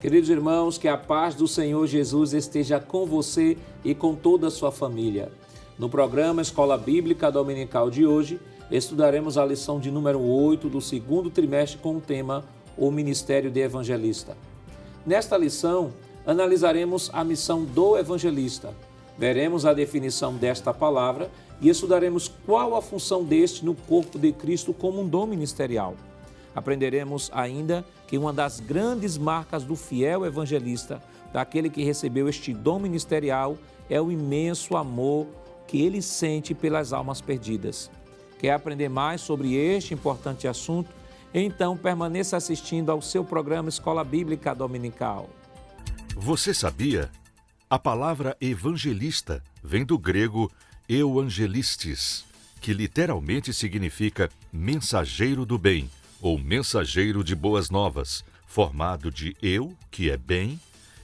Queridos irmãos, que a paz do Senhor Jesus esteja com você e com toda a sua família. No programa Escola Bíblica Dominical de hoje, estudaremos a lição de número 8 do segundo trimestre com o tema O Ministério de Evangelista. Nesta lição, analisaremos a missão do evangelista. Veremos a definição desta palavra e estudaremos qual a função deste no corpo de Cristo como um dom ministerial. Aprenderemos ainda que uma das grandes marcas do fiel evangelista, daquele que recebeu este dom ministerial, é o imenso amor que ele sente pelas almas perdidas. Quer aprender mais sobre este importante assunto? Então permaneça assistindo ao seu programa Escola Bíblica Dominical. Você sabia? A palavra evangelista vem do grego euangelistes, que literalmente significa mensageiro do bem, ou mensageiro de boas novas, formado de eu, que é bem,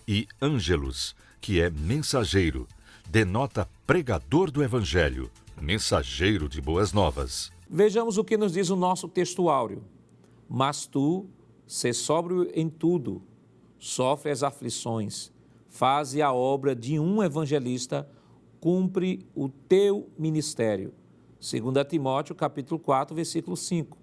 e angelos, que é mensageiro, denota pregador do evangelho, mensageiro de boas novas. Vejamos o que nos diz o nosso texto áureo. Mas tu, sê sóbrio em tudo, sofre as aflições, faze a obra de um evangelista, cumpre o teu ministério. 2 Timóteo, capítulo 4, versículo 5.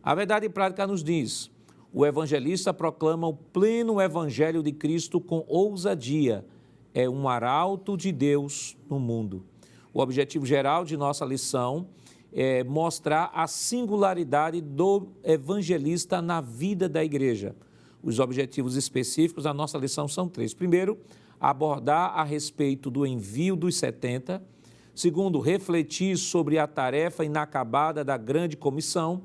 A verdade prática nos diz: o evangelista proclama o pleno evangelho de Cristo com ousadia. É um arauto de Deus no mundo. O objetivo geral de nossa lição é mostrar a singularidade do evangelista na vida da igreja. Os objetivos específicos da nossa lição são 3. Primeiro, abordar a respeito do envio dos 70. Segundo, refletir sobre a tarefa inacabada da grande comissão.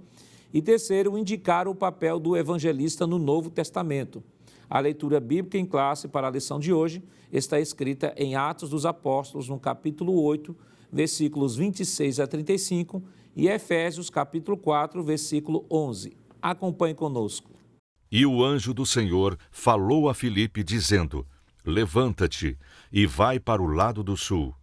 E terceiro, indicar o papel do evangelista no Novo Testamento. A leitura bíblica em classe para a lição de hoje está escrita em Atos dos Apóstolos, no capítulo 8, versículos 26 a 35, e Efésios, capítulo 4, versículo 11. Acompanhe conosco. E o anjo do Senhor falou a Filipe, dizendo: Levanta-te e vai para o lado do sul,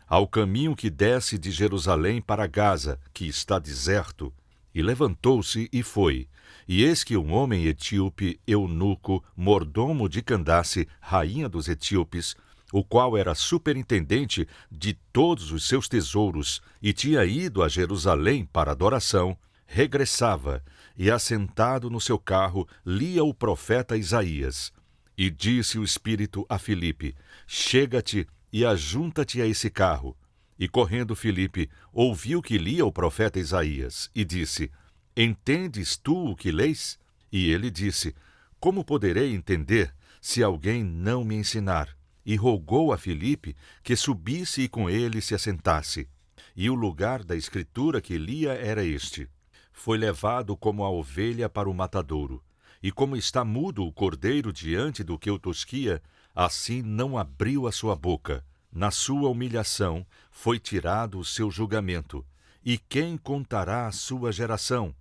ao caminho que desce de Jerusalém para Gaza, que está deserto. E levantou-se e foi. E eis que um homem etíope, eunuco, mordomo de Candace, rainha dos etíopes, o qual era superintendente de todos os seus tesouros e tinha ido a Jerusalém para adoração, regressava e, assentado no seu carro, lia o profeta Isaías. E disse o Espírito a Filipe: Chega-te e ajunta-te a esse carro. E correndo Filipe, ouviu que lia o profeta Isaías, e disse: Entendes tu o que lês? E ele disse: Como poderei entender, se alguém não me ensinar? E rogou a Filipe que subisse e com ele se assentasse. E o lugar da escritura que lia era este: Foi levado como a ovelha para o matadouro, e como está mudo o cordeiro diante do que o tosquia, assim não abriu a sua boca. Na sua humilhação foi tirado o seu julgamento. E quem contará a sua geração?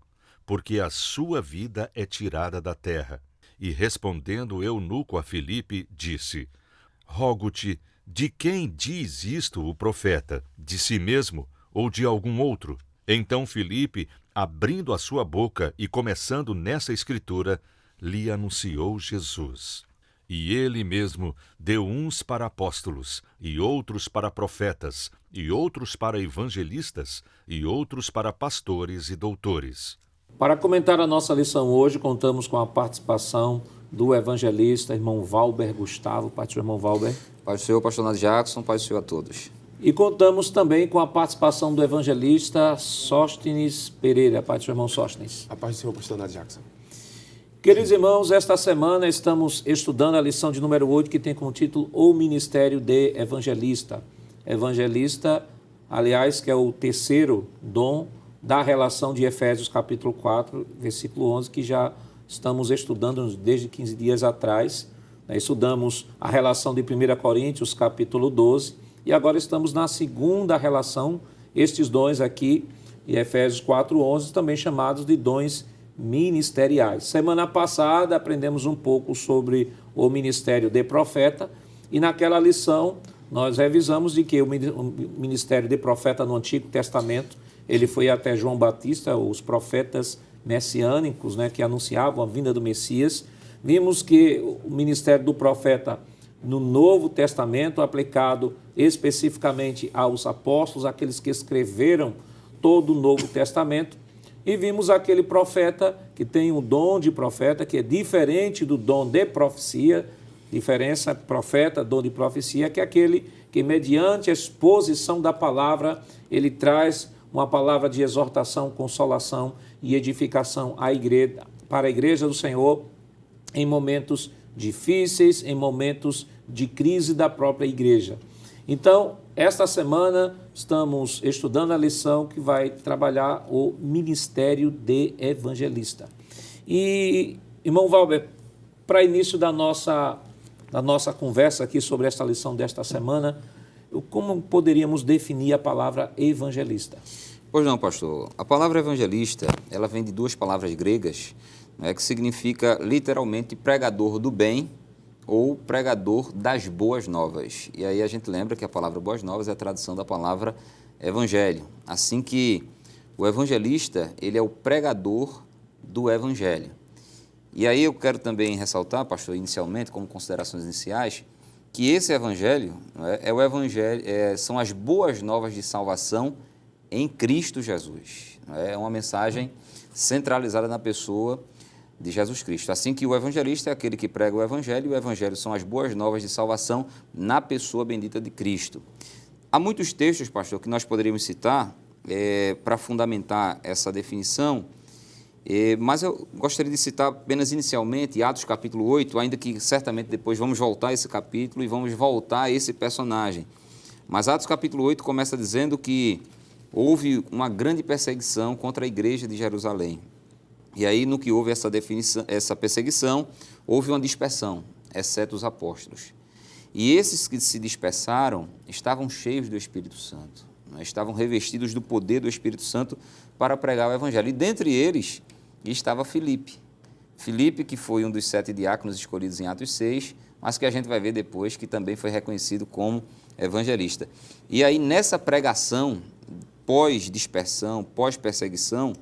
Porque a sua vida é tirada da terra. E respondendo o eunuco a Filipe, disse: Rogo-te, de quem diz isto o profeta? De si mesmo ou de algum outro? Então Filipe, abrindo a sua boca e começando nessa escritura, lhe anunciou Jesus. E ele mesmo deu uns para apóstolos, e outros para profetas, e outros para evangelistas, e outros para pastores e doutores. Para comentar a nossa lição hoje, contamos com a participação do evangelista, irmão Valber Gustavo. Pai do Senhor, irmão Valber. Pai do Senhor, pastor Nath Jackson, Pai do Senhor a todos. E contamos também com a participação do evangelista Sóstenes Pereira. Pai do Senhor, irmão Sóstenes. A paz do Senhor, pastor Nath Jackson. Queridos irmãos, esta semana estamos estudando a lição de número 8, que tem como título O Ministério de Evangelista. Evangelista, aliás, que é o terceiro dom da relação de Efésios capítulo 4, versículo 11, que já estamos estudando desde 15 dias atrás. Estudamos a relação de 1 Coríntios capítulo 12 e agora estamos na segunda relação, estes dons aqui, em Efésios 4, 11, também chamados de dons ministeriais. Semana passada aprendemos um pouco sobre o ministério de profeta e naquela lição nós revisamos de que o ministério de profeta no Antigo Testamento, ele foi até João Batista, os profetas messiânicos, que anunciavam a vinda do Messias, Vimos que o ministério do profeta no Novo Testamento, aplicado especificamente aos apóstolos, aqueles que escreveram todo o Novo Testamento, e vimos aquele profeta que tem o dom de profeta, que é diferente do dom de profecia. Diferença, profeta, dom de profecia, que é aquele que, mediante a exposição da palavra, ele traz uma palavra de exortação, consolação e edificação à igreja, para a igreja do Senhor em momentos difíceis, em momentos de crise da própria igreja. Então, esta semana estamos estudando a lição que vai trabalhar o ministério de evangelista. E, irmão Valber, para início da nossa conversa aqui sobre esta lição desta semana, como poderíamos definir a palavra evangelista? Pois não, pastor. A palavra evangelista, ela vem de duas palavras gregas, né, que significa literalmente pregador do bem ou pregador das boas novas. E aí a gente lembra que a palavra boas novas é a tradução da palavra evangelho. Assim que o evangelista, ele é o pregador do evangelho. E aí eu quero também ressaltar, pastor, inicialmente, como considerações iniciais, que esse evangelho, né, é o evangelho, são as boas novas de salvação em Cristo Jesus. É uma mensagem centralizada na pessoa de Jesus Cristo. Assim que o evangelista é aquele que prega o evangelho, e o evangelho são as boas novas de salvação na pessoa bendita de Cristo. Há muitos textos, pastor, que nós poderíamos citar para fundamentar essa definição, mas eu gostaria de citar apenas inicialmente Atos capítulo 8, ainda que certamente depois vamos voltar a esse capítulo e vamos voltar a esse personagem. Mas Atos capítulo 8 começa dizendo que houve uma grande perseguição contra a igreja de Jerusalém. E aí, no que houve essa perseguição, houve uma dispersão, exceto os apóstolos. E esses que se dispersaram estavam cheios do Espírito Santo, né? Estavam revestidos do poder do Espírito Santo para pregar o Evangelho. E dentre eles estava Filipe. Filipe, que foi um dos 7 diáconos escolhidos em Atos 6, mas que a gente vai ver depois que também foi reconhecido como evangelista. E aí, nessa pregação, pós-dispersão, pós-perseguição,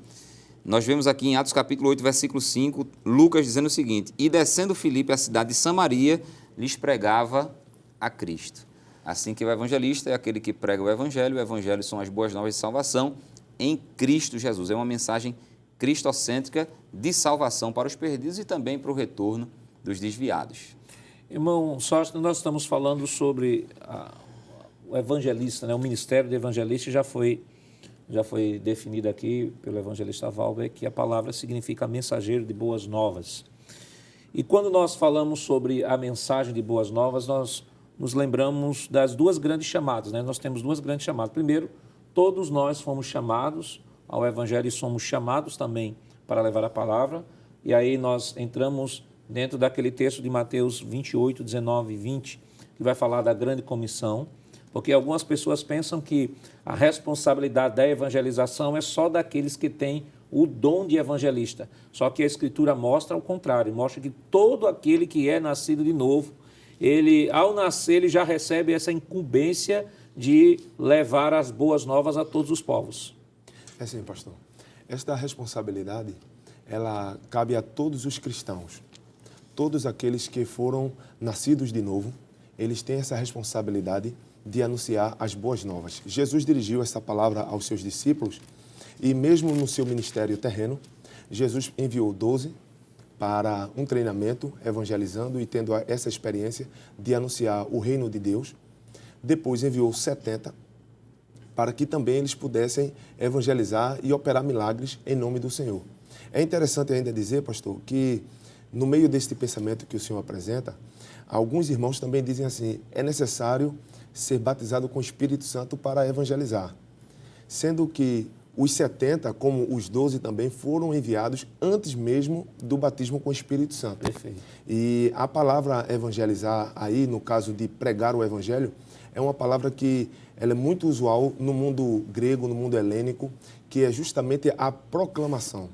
nós vemos aqui em Atos capítulo 8, versículo 5, Lucas dizendo o seguinte: e descendo Filipe à cidade de Samaria, lhes pregava a Cristo. Assim que o evangelista é aquele que prega o evangelho são as boas novas de salvação em Cristo Jesus. É uma mensagem cristocêntrica de salvação para os perdidos e também para o retorno dos desviados. Irmão Sócio, nós estamos falando sobre o evangelista, né? O ministério de evangelista já foi definido aqui pelo evangelista Valber, que a palavra significa mensageiro de boas novas. E quando nós falamos sobre a mensagem de boas novas, nós nos lembramos das duas grandes chamadas, né? Nós temos duas grandes chamadas. Primeiro, todos nós fomos chamados ao evangelho e somos chamados também para levar a palavra. E aí nós entramos dentro daquele texto de Mateus 28, 19 e 20, que vai falar da grande comissão. Porque algumas pessoas pensam que a responsabilidade da evangelização é só daqueles que têm o dom de evangelista. Só que a Escritura mostra o contrário, mostra que todo aquele que é nascido de novo, ele, ao nascer, ele já recebe essa incumbência de levar as boas novas a todos os povos. É sim, pastor. Esta responsabilidade, ela cabe a todos os cristãos. Todos aqueles que foram nascidos de novo, eles têm essa responsabilidade de anunciar as boas novas. Jesus dirigiu essa palavra aos seus discípulos e mesmo no seu ministério terreno, Jesus enviou 12 para um treinamento, evangelizando e tendo essa experiência de anunciar o reino de Deus. Depois enviou 70 para que também eles pudessem evangelizar e operar milagres em nome do Senhor. É interessante ainda dizer, pastor, que no meio deste pensamento que o senhor apresenta, alguns irmãos também dizem assim: é necessário ser batizado com o Espírito Santo para evangelizar. Sendo que os 70, como os 12 também, foram enviados antes mesmo do batismo com o Espírito Santo. Perfeito. E a palavra evangelizar aí, no caso de pregar o evangelho, é uma palavra que ela é muito usual no mundo grego, no mundo helênico, que é justamente a proclamação.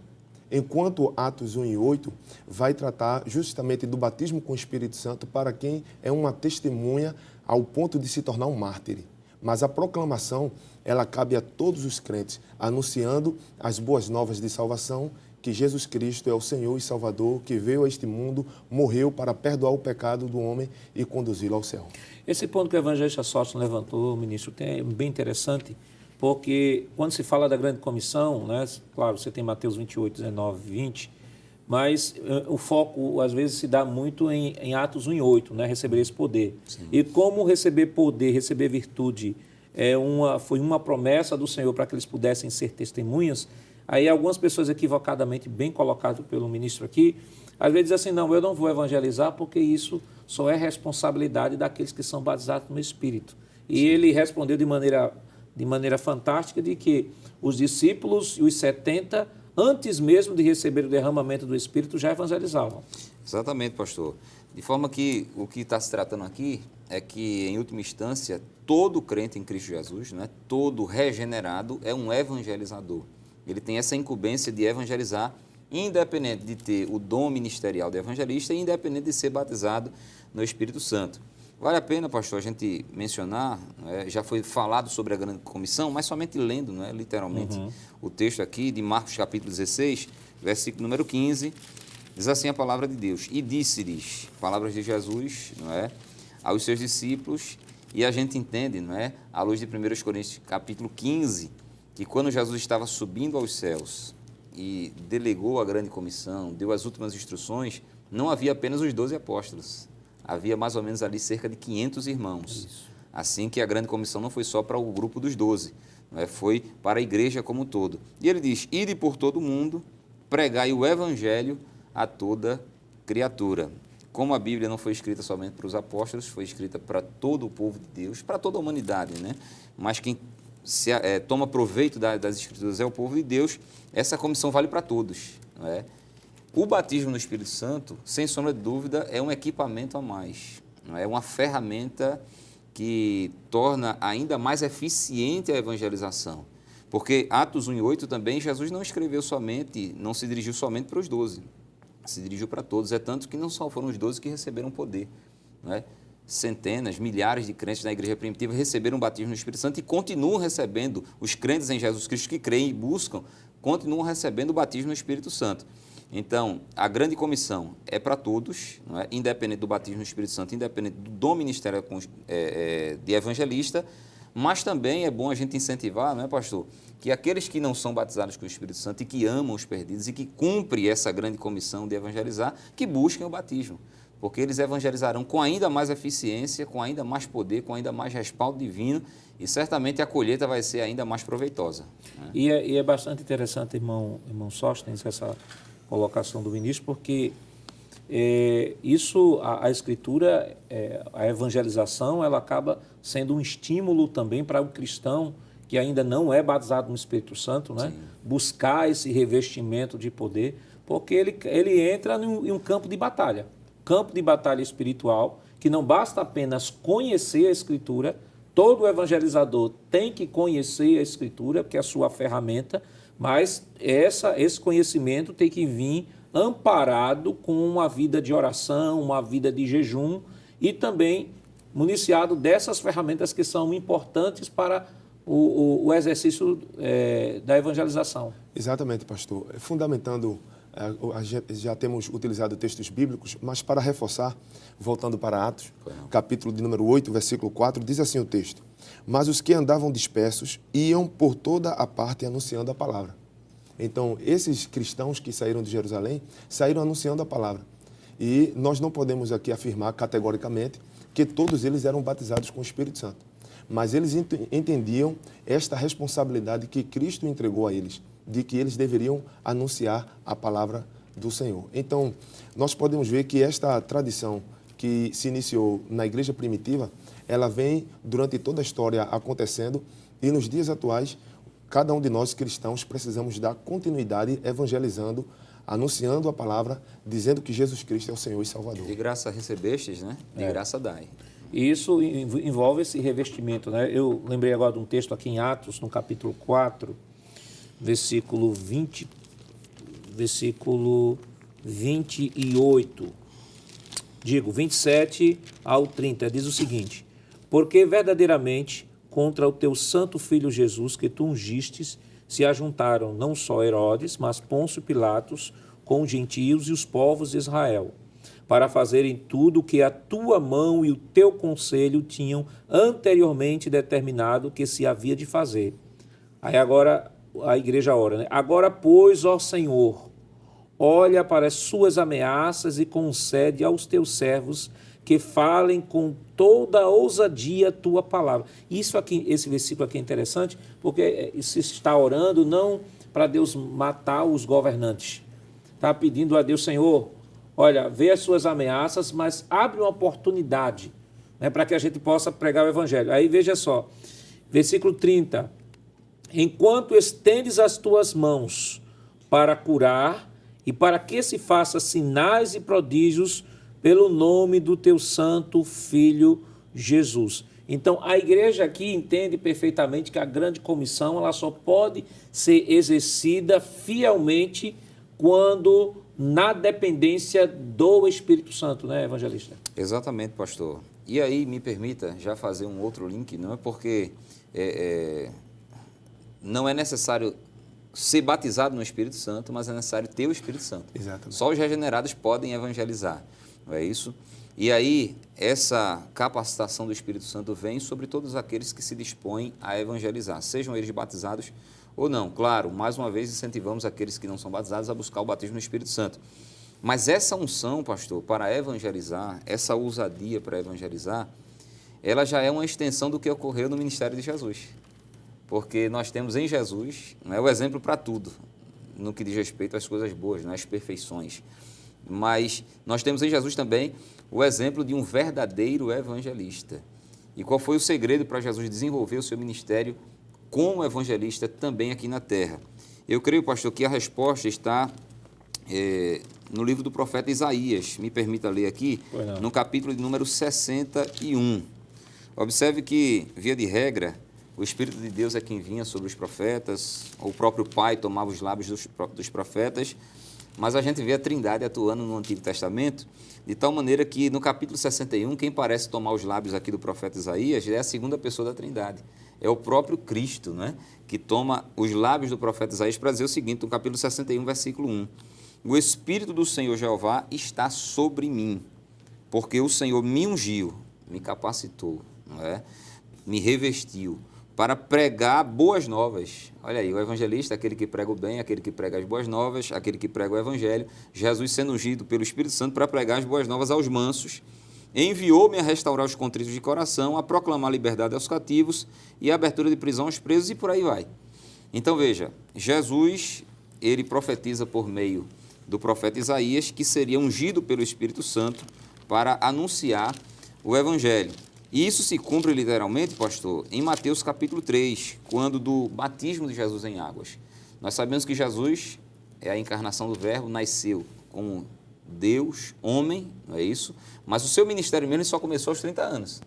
Enquanto Atos 1 e 8 vai tratar justamente do batismo com o Espírito Santo para quem é uma testemunha ao ponto de se tornar um mártir. Mas a proclamação, ela cabe a todos os crentes, anunciando as boas novas de salvação que Jesus Cristo é o Senhor e Salvador, que veio a este mundo, morreu para perdoar o pecado do homem e conduzi-lo ao céu. Esse ponto que o evangelista Sócio levantou, ministro, é bem interessante, porque quando se fala da grande comissão, né, claro, você tem Mateus 28, 19, 20, mas o foco, às vezes, se dá muito em Atos 1 e 8, né, receber esse poder. Sim. E como receber poder, receber virtude, foi uma promessa do Senhor para que eles pudessem ser testemunhas, aí algumas pessoas equivocadamente, bem colocado pelo ministro aqui, às vezes dizem assim, não, eu não vou evangelizar porque isso só é responsabilidade daqueles que são batizados no Espírito. E Sim. ele respondeu de maneira fantástica de que os discípulos e os 70, antes mesmo de receber o derramamento do Espírito, já evangelizavam. Exatamente, pastor. De forma que o que está se tratando aqui é que, em última instância, todo crente em Cristo Jesus, né, todo regenerado, é um evangelizador. Ele tem essa incumbência de evangelizar, independente de ter o dom ministerial de evangelista e independente de ser batizado no Espírito Santo. Vale a pena, pastor, a gente mencionar, já foi falado sobre a grande comissão, mas somente lendo, literalmente, o texto aqui de Marcos capítulo 16, versículo número 15, diz assim a palavra de Deus: e disse-lhes, palavras de Jesus, aos seus discípulos, e a gente entende, à luz de 1 Coríntios capítulo 15, que quando Jesus estava subindo aos céus e delegou a grande comissão, deu as últimas instruções, não havia apenas os 12 apóstolos, havia mais ou menos ali cerca de 500 irmãos. Isso. Assim que a grande comissão não foi só para o grupo dos 12, foi para a igreja como um todo. E ele diz: ide por todo o mundo, pregai o evangelho a toda criatura. Como a Bíblia não foi escrita somente para os apóstolos, foi escrita para todo o povo de Deus, para toda a humanidade, Mas quem toma proveito das Escrituras é o povo de Deus. Essa comissão vale para todos, O batismo no Espírito Santo, sem sombra de dúvida, é um equipamento a mais, é uma ferramenta que torna ainda mais eficiente a evangelização. Porque Atos 1 e 8 também, Jesus não se dirigiu somente para os 12, se dirigiu para todos. É tanto que não só foram os 12 que receberam poder, Centenas, milhares de crentes na igreja primitiva receberam o batismo no Espírito Santo e continuam recebendo, os crentes em Jesus Cristo que creem e buscam, continuam recebendo o batismo no Espírito Santo. Então, a grande comissão é para todos, independente do batismo no Espírito Santo, independente do dom ministerial de evangelista, mas também é bom a gente incentivar, pastor, que aqueles que não são batizados com o Espírito Santo e que amam os perdidos e que cumprem essa grande comissão de evangelizar, que busquem o batismo, porque eles evangelizarão com ainda mais eficiência, com ainda mais poder, com ainda mais respaldo divino, e certamente a colheita vai ser ainda mais proveitosa. E é bastante interessante, irmão Sóstenes, essa colocação do ministro, porque a Escritura, a evangelização, ela acaba sendo um estímulo também para o cristão que ainda não é batizado no Espírito Santo, buscar esse revestimento de poder, porque ele entra em um campo de batalha espiritual, que não basta apenas conhecer a Escritura. Todo evangelizador tem que conhecer a Escritura, porque é a sua ferramenta, mas esse conhecimento tem que vir amparado com uma vida de oração, uma vida de jejum e também municiado dessas ferramentas que são importantes para o exercício da evangelização. Exatamente, pastor. Fundamentando, já temos utilizado textos bíblicos, mas para reforçar, voltando para Atos, capítulo de número 8, versículo 4, diz assim o texto: mas os que andavam dispersos iam por toda a parte anunciando a palavra. Então, esses cristãos que saíram de Jerusalém, saíram anunciando a palavra. E nós não podemos aqui afirmar categoricamente que todos eles eram batizados com o Espírito Santo. Mas eles entendiam esta responsabilidade que Cristo entregou a eles, de que eles deveriam anunciar a palavra do Senhor. Então, nós podemos ver que esta tradição que se iniciou na igreja primitiva, ela vem durante toda a história acontecendo, e nos dias atuais, cada um de nós cristãos precisamos dar continuidade evangelizando, anunciando a palavra, dizendo que Jesus Cristo é o Senhor e Salvador. De graça recebestes, De graça dai. E isso envolve esse revestimento, Eu lembrei agora de um texto aqui em Atos, no capítulo 4, versículo 28, 27 ao 30, diz o seguinte: porque verdadeiramente contra o teu santo Filho Jesus, que tu ungistes, se ajuntaram não só Herodes, mas Pôncio Pilatos com os gentios e os povos de Israel, para fazerem tudo o que a tua mão e o teu conselho tinham anteriormente determinado que se havia de fazer. Aí agora a igreja ora, né? Agora, pois, ó Senhor, olha para as suas ameaças e concede aos teus servos que falem com toda a ousadia a tua palavra. Isso aqui, esse versículo aqui é interessante, porque se está orando não para Deus matar os governantes. Está pedindo a Deus, Senhor, olha, vê as suas ameaças, mas abre uma oportunidade, né, para que a gente possa pregar o evangelho. Aí veja só, versículo 30. Enquanto estendes as tuas mãos para curar e para que se faça sinais e prodígios pelo nome do teu santo Filho Jesus. Então, a igreja aqui entende perfeitamente que a grande comissão ela só pode ser exercida fielmente quando na dependência do Espírito Santo, né, evangelista? Exatamente, pastor. E aí, me permita já fazer um outro link, não é porque não é necessário ser batizado no Espírito Santo, mas é necessário ter o Espírito Santo. Exatamente. Só os regenerados podem evangelizar, não é isso? E aí, essa capacitação do Espírito Santo vem sobre todos aqueles que se dispõem a evangelizar, sejam eles batizados ou não. Claro, mais uma vez incentivamos aqueles que não são batizados a buscar o batismo no Espírito Santo. Mas essa unção, pastor, para evangelizar, essa ousadia para evangelizar, ela já é uma extensão do que ocorreu no ministério de Jesus. Porque nós temos em Jesus, não é o exemplo para tudo, no que diz respeito às coisas boas, às perfeições. Mas nós temos em Jesus também o exemplo de um verdadeiro evangelista. E qual foi o segredo para Jesus desenvolver o seu ministério como evangelista também aqui na terra? Eu creio, pastor, que a resposta está no livro do profeta Isaías. Me permita ler aqui, no capítulo de número 61. Observe que, via de regra, o Espírito de Deus é quem vinha sobre os profetas, ou o próprio Pai tomava os lábios dos profetas, mas a gente vê a Trindade atuando no Antigo Testamento, de tal maneira que no capítulo 61, quem parece tomar os lábios aqui do profeta Isaías é a segunda pessoa da Trindade. É o próprio Cristo, né, que toma os lábios do profeta Isaías para dizer o seguinte, no capítulo 61, versículo 1. O Espírito do Senhor Jeová está sobre mim, porque o Senhor me ungiu, me capacitou, não é? Me revestiu, para pregar boas novas. Olha aí, o evangelista, aquele que prega o bem, aquele que prega as boas novas, aquele que prega o evangelho, Jesus sendo ungido pelo Espírito Santo para pregar as boas novas aos mansos, enviou-me a restaurar os contritos de coração, a proclamar liberdade aos cativos e a abertura de prisão aos presos e por aí vai. Então veja, Jesus, ele profetiza por meio do profeta Isaías que seria ungido pelo Espírito Santo para anunciar o evangelho. E isso se cumpre literalmente, pastor, em Mateus capítulo 3, quando do batismo de Jesus em águas. Nós sabemos que Jesus é a encarnação do Verbo, nasceu como Deus, homem, não é isso? Mas o seu ministério mesmo só começou aos 30 anos.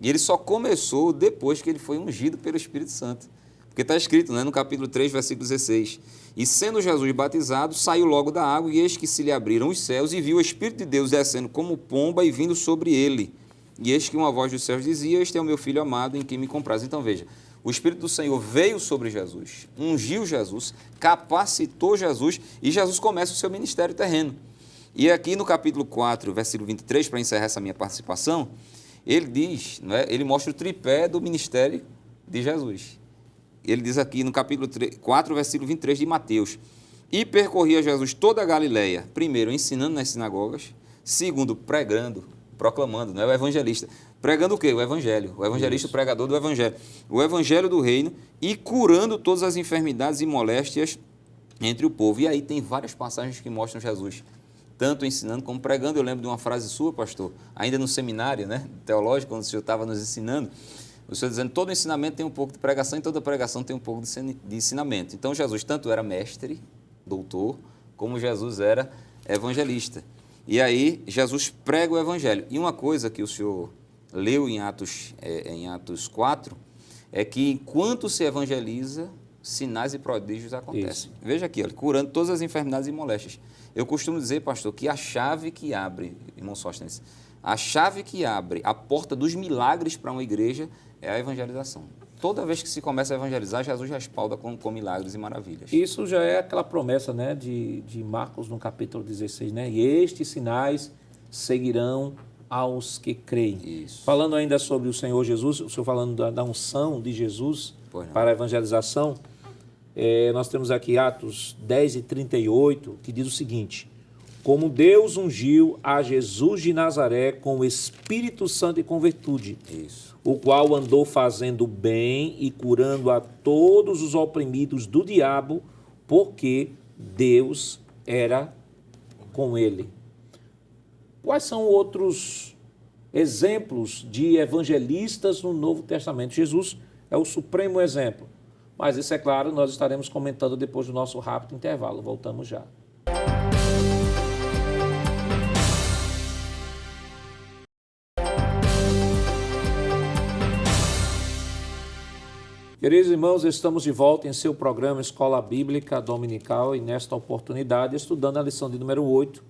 E ele só começou depois que ele foi ungido pelo Espírito Santo. Porque está escrito, né, no capítulo 3, versículo 16. E sendo Jesus batizado, saiu logo da água, e eis que se lhe abriram os céus, e viu o Espírito de Deus descendo como pomba e vindo sobre ele. E eis que uma voz dos céus dizia, este é o meu Filho amado, em quem me compraz. Então veja, o Espírito do Senhor veio sobre Jesus, ungiu Jesus, capacitou Jesus, e Jesus começa o seu ministério terreno. E aqui no capítulo 4, versículo 23, para encerrar essa minha participação, ele diz, não é? Ele mostra o tripé do ministério de Jesus. Ele diz aqui no capítulo 4, versículo 23 de Mateus, e percorria Jesus toda a Galileia, primeiro ensinando nas sinagogas, segundo pregando, proclamando, não é o evangelista. Pregando o quê? O evangelho. O evangelista, o pregador do evangelho. O evangelho do reino e curando todas as enfermidades e moléstias entre o povo. E aí tem várias passagens que mostram Jesus, tanto ensinando como pregando. Eu lembro de uma frase sua, pastor, ainda no seminário, né, teológico, quando o senhor estava nos ensinando, o senhor dizendo, todo ensinamento tem um pouco de pregação e toda pregação tem um pouco de ensinamento. Então Jesus tanto era mestre, doutor, como Jesus era evangelista. E aí, Jesus prega o evangelho. E uma coisa que o senhor leu em Atos 4, é que enquanto se evangeliza, sinais e prodígios acontecem. Isso. Veja aqui, curando todas as enfermidades e moléstias. Eu costumo dizer, pastor, que a chave que abre, irmão Sóstenes, a chave que abre a porta dos milagres para uma igreja é a evangelização. toda vez que se começa a evangelizar, Jesus respalda com milagres e maravilhas. Isso já é aquela promessa, né, de Marcos no capítulo 16, né? E estes sinais seguirão aos que creem. Isso. Falando ainda sobre o Senhor Jesus, o senhor falando da unção de Jesus para a evangelização, nós temos aqui Atos 10 e 38, que diz o seguinte: como Deus ungiu a Jesus de Nazaré com o Espírito Santo e com virtude, Isso. o qual andou fazendo bem e curando a todos os oprimidos do diabo, porque Deus era com ele. Quais são outros exemplos de evangelistas no Novo Testamento? Jesus é o supremo exemplo. Mas isso, é claro, nós estaremos comentando depois do nosso rápido intervalo. Voltamos já. Queridos irmãos, estamos de volta em seu programa Escola Bíblica Dominical e nesta oportunidade estudando a lição de número 8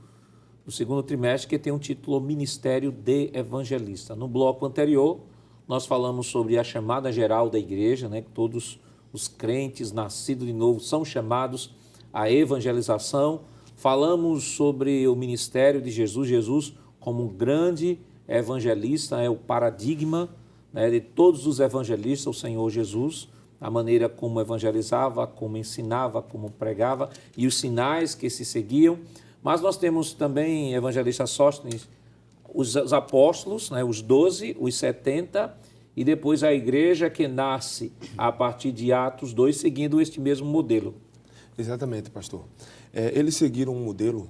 do segundo trimestre, que tem um título Ministério de Evangelista. No bloco anterior, nós falamos sobre a chamada geral da igreja, né, que todos os crentes nascidos de novo são chamados à evangelização. Falamos sobre o ministério de Jesus como um grande evangelista, é o paradigma, né, de todos os evangelistas, o Senhor Jesus, a maneira como evangelizava, como ensinava, como pregava e os sinais que se seguiam. Mas nós temos também, evangelista Sóstenes, os apóstolos, né, os 12, os 70, e depois a igreja que nasce a partir de Atos 2, seguindo este mesmo modelo. Exatamente, pastor. Eles seguiram um modelo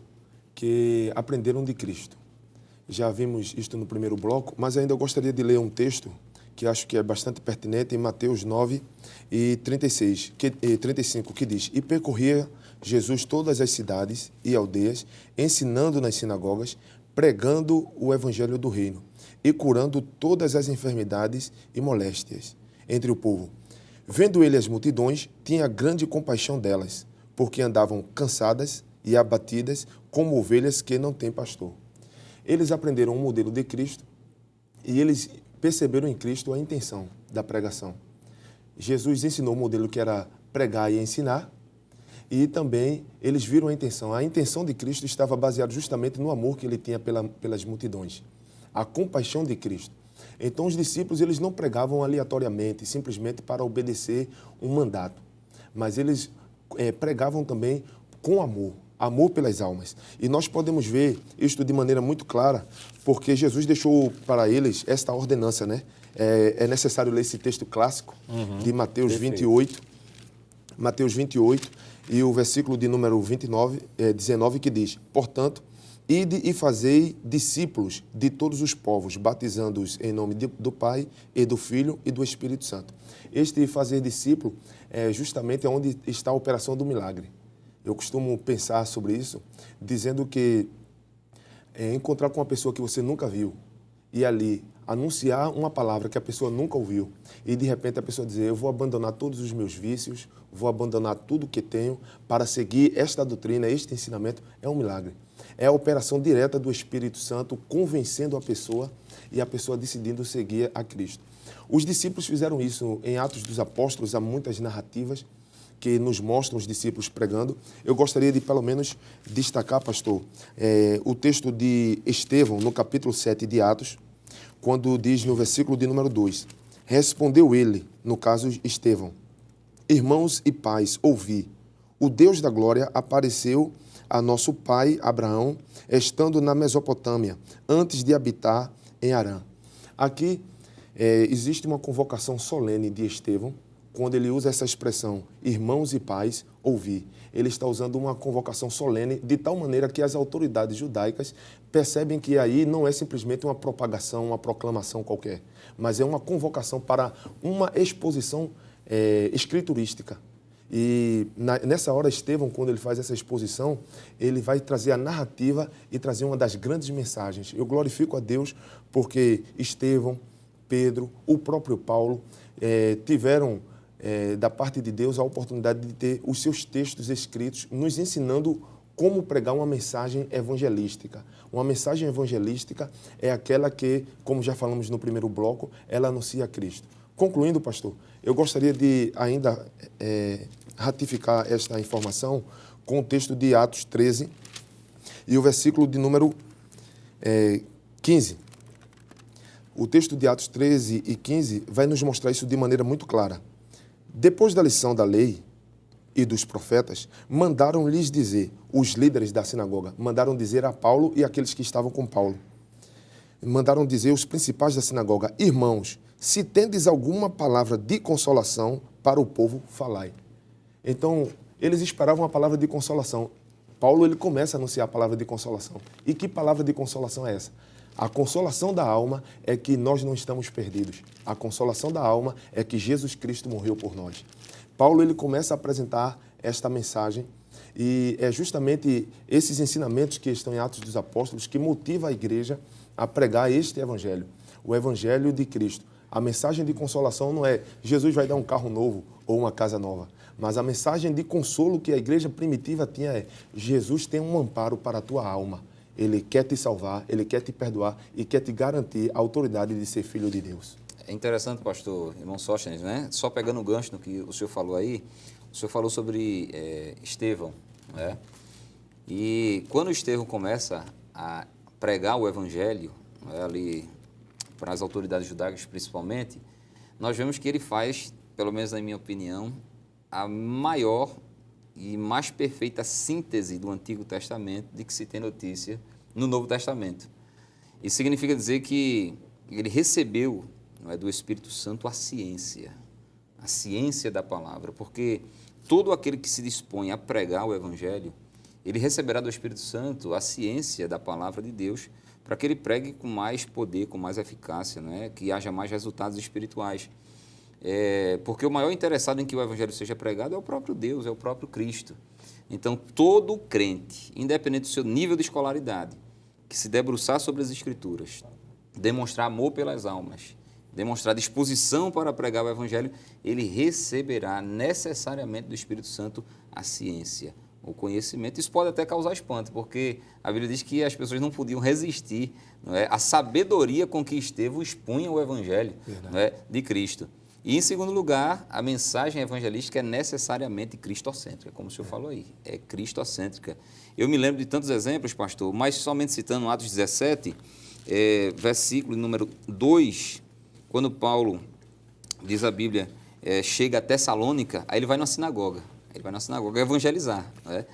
que aprenderam de Cristo. Já vimos isto no primeiro bloco, mas ainda eu gostaria de ler um texto que acho que é bastante pertinente, em Mateus 9 e 35, que diz: E percorria Jesus todas as cidades e aldeias, ensinando nas sinagogas, pregando o evangelho do reino e curando todas as enfermidades e moléstias entre o povo. Vendo ele as multidões, tinha grande compaixão delas, porque andavam cansadas e abatidas como ovelhas que não têm pastor. Eles aprenderam um modelo de Cristo e eles perceberam em Cristo a intenção da pregação. Jesus ensinou o modelo que era pregar e ensinar, e também eles viram a intenção. A intenção de Cristo estava baseada justamente no amor que ele tinha pelas multidões, a compaixão de Cristo. Então os discípulos eles não pregavam aleatoriamente, simplesmente para obedecer um mandato, mas eles pregavam também com amor pelas almas. E nós podemos ver isto de maneira muito clara, porque Jesus deixou para eles esta ordenança, né? É necessário ler esse texto clássico de Mateus 28, Mateus 28, e o versículo de número 19, que diz: Portanto, ide e fazei discípulos de todos os povos, batizando-os em nome do Pai e do Filho e do Espírito Santo. Este fazer discípulo é justamente onde está a operação do milagre. Eu costumo pensar sobre isso, dizendo que encontrar com uma pessoa que você nunca viu e ali anunciar uma palavra que a pessoa nunca ouviu e de repente a pessoa dizer: eu vou abandonar todos os meus vícios, vou abandonar tudo que tenho para seguir esta doutrina, este ensinamento, é um milagre. É a operação direta do Espírito Santo convencendo a pessoa e a pessoa decidindo seguir a Cristo. Os discípulos fizeram isso em Atos dos Apóstolos, há muitas narrativas que nos mostram os discípulos pregando. Eu gostaria de, pelo menos, destacar, pastor, o texto de Estevão, no capítulo 7 de Atos, quando diz no versículo de número 2, respondeu ele, no caso Estevão: irmãos e pais, ouvi, o Deus da glória apareceu a nosso pai Abraão, estando na Mesopotâmia, antes de habitar em Harã. Aqui existe uma convocação solene de Estevão, quando ele usa essa expressão, irmãos e pais, ouvi. Ele está usando uma convocação solene de tal maneira que as autoridades judaicas percebem que aí não é simplesmente uma propagação, uma proclamação qualquer, mas é uma convocação para uma exposição escriturística. E nessa hora, Estevão, quando ele faz essa exposição, ele vai trazer a narrativa e trazer uma das grandes mensagens. Eu glorifico a Deus porque Estevão, Pedro, o próprio Paulo tiveram da parte de Deus a oportunidade de ter os seus textos escritos nos ensinando como pregar uma mensagem evangelística. Uma mensagem evangelística é aquela que, como já falamos no primeiro bloco, ela anuncia Cristo. Concluindo, pastor, eu gostaria de ainda ratificar esta informação com o texto de Atos 13 e o versículo de número 15. O texto de Atos 13 e 15 vai nos mostrar isso de maneira muito clara. Depois da lição da lei e dos profetas, mandaram-lhes dizer, os líderes da sinagoga, mandaram dizer a Paulo e aqueles que estavam com Paulo, mandaram dizer os principais da sinagoga, irmãos, se tendes alguma palavra de consolação para o povo, falai. Então, eles esperavam a palavra de consolação. Paulo, ele começa a anunciar a palavra de consolação. E que palavra de consolação é essa? A consolação da alma é que nós não estamos perdidos. A consolação da alma é que Jesus Cristo morreu por nós. Paulo, ele começa a apresentar esta mensagem e é justamente esses ensinamentos que estão em Atos dos Apóstolos que motiva a igreja a pregar este evangelho, o evangelho de Cristo. A mensagem de consolação não é Jesus vai dar um carro novo ou uma casa nova, mas a mensagem de consolo que a igreja primitiva tinha é Jesus tem um amparo para a tua alma. Ele quer te salvar, Ele quer te perdoar e quer te garantir a autoridade de ser filho de Deus. É interessante, pastor, irmão Sóstenes, né? Só pegando o gancho no que o senhor falou aí, o senhor falou sobre Estevão, né? E quando Estevão começa a pregar o evangelho, né, ali para as autoridades judaicas principalmente, nós vemos que ele faz, pelo menos na minha opinião, a maior e mais perfeita síntese do Antigo Testamento de que se tem notícia no Novo Testamento. Isso significa dizer que ele recebeu, não é, do Espírito Santo a ciência da palavra, porque todo aquele que se dispõe a pregar o Evangelho, ele receberá do Espírito Santo a ciência da palavra de Deus para que ele pregue com mais poder, com mais eficácia, né? Que haja mais resultados espirituais. Porque o maior interessado em que o Evangelho seja pregado é o próprio Deus, é o próprio Cristo. Então, todo crente, independente do seu nível de escolaridade, que se debruçar sobre as Escrituras, demonstrar amor pelas almas, demonstrar disposição para pregar o Evangelho, ele receberá necessariamente do Espírito Santo a ciência, o conhecimento. Isso pode até causar espanto, porque a Bíblia diz que as pessoas não podiam resistir, não é, à sabedoria com que Estevão expunha o Evangelho, não é, de Cristo. E, em segundo lugar, a mensagem evangelística é necessariamente cristocêntrica, como o senhor falou aí, é cristocêntrica. Eu me lembro de tantos exemplos, pastor, mas somente citando Atos 17, versículo número 2, quando Paulo, diz a Bíblia, chega a Tessalônica, aí ele vai na sinagoga evangelizar, né?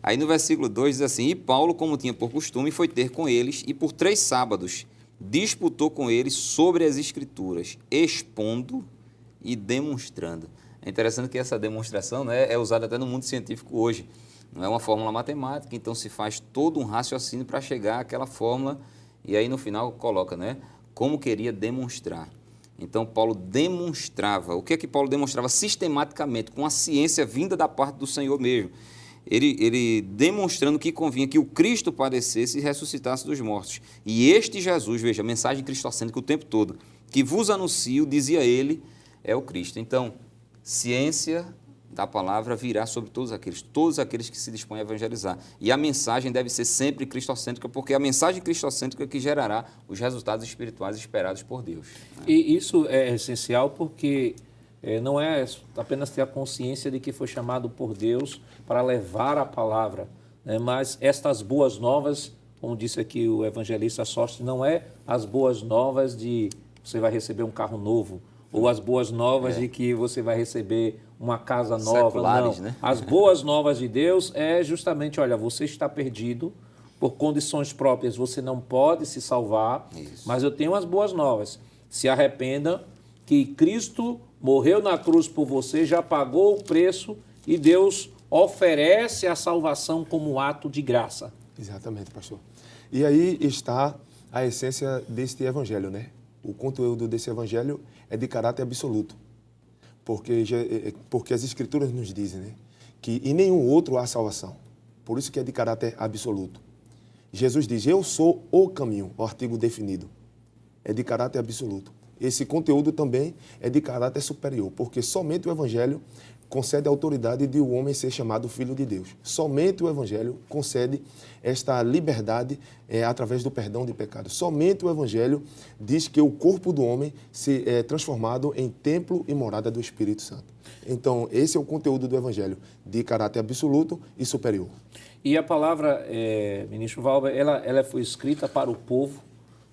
Aí no versículo 2 diz assim, e Paulo, como tinha por costume, foi ter com eles, e por 3 sábados disputou com eles sobre as Escrituras, expondo e demonstrando. É interessante que essa demonstração, né, é usada até no mundo científico hoje. Não é uma fórmula matemática, então se faz todo um raciocínio para chegar àquela fórmula e aí no final coloca, né, como queria demonstrar. Então Paulo demonstrava. O que é que Paulo demonstrava? Sistematicamente, com a ciência vinda da parte do Senhor mesmo. Ele demonstrando que convinha que o Cristo padecesse e ressuscitasse dos mortos. E este Jesus, veja, a mensagem cristocêntrica o tempo todo, que vos anuncio, dizia ele, é o Cristo. Então, ciência da palavra virá sobre todos aqueles que se dispõem a evangelizar. E a mensagem deve ser sempre cristocêntrica, porque é a mensagem cristocêntrica que gerará os resultados espirituais esperados por Deus. Né? E isso é essencial porque não é apenas ter a consciência de que foi chamado por Deus para levar a palavra, né? Mas estas boas novas, como disse aqui o evangelista Sóstenes, não é as boas novas de você vai receber um carro novo, ou as boas novas de que você vai receber uma casa nova. Seculares, não. Né? As boas novas de Deus é justamente, olha, você está perdido, por condições próprias você não pode se salvar, mas eu tenho as boas novas. Se arrependa que Cristo morreu na cruz por você, já pagou o preço e Deus oferece a salvação como ato de graça. Exatamente, pastor. E aí está a essência deste evangelho, né? O conteúdo desse evangelho é de caráter absoluto, porque as Escrituras nos dizem, né, que em nenhum outro há salvação. Por isso que é de caráter absoluto. Jesus diz, eu sou o caminho, o artigo definido. É de caráter absoluto. Esse conteúdo também é de caráter superior, porque somente o evangelho concede a autoridade de o homem ser chamado filho de Deus. Somente o Evangelho concede esta liberdade através do perdão de pecados. Somente o Evangelho diz que o corpo do homem é transformado em templo e morada do Espírito Santo. Então, esse é o conteúdo do Evangelho, de caráter absoluto e superior. E a palavra, ministro Valber, ela foi escrita para o povo,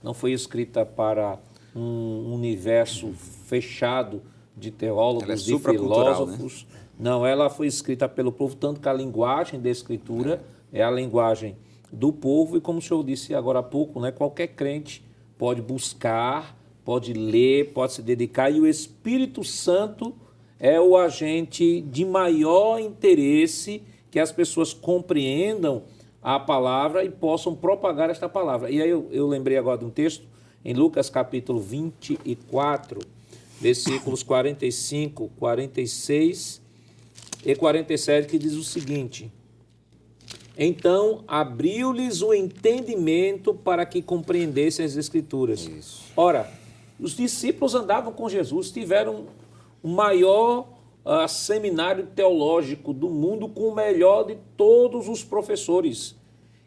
não foi escrita para um universo fechado de teólogos, de filósofos. Né? Não, ela foi escrita pelo povo, tanto que a linguagem da Escritura é a linguagem do povo, e como o senhor disse agora há pouco, né, qualquer crente pode buscar, pode ler, pode se dedicar, e o Espírito Santo é o agente de maior interesse que as pessoas compreendam a palavra e possam propagar esta palavra. E aí eu lembrei agora de um texto, em Lucas capítulo 24, versículos 45, 46 e 47, que diz o seguinte: então abriu-lhes o entendimento para que compreendessem as Escrituras. Isso. Ora, os discípulos andavam com Jesus, tiveram o maior seminário teológico do mundo, com o melhor de todos os professores.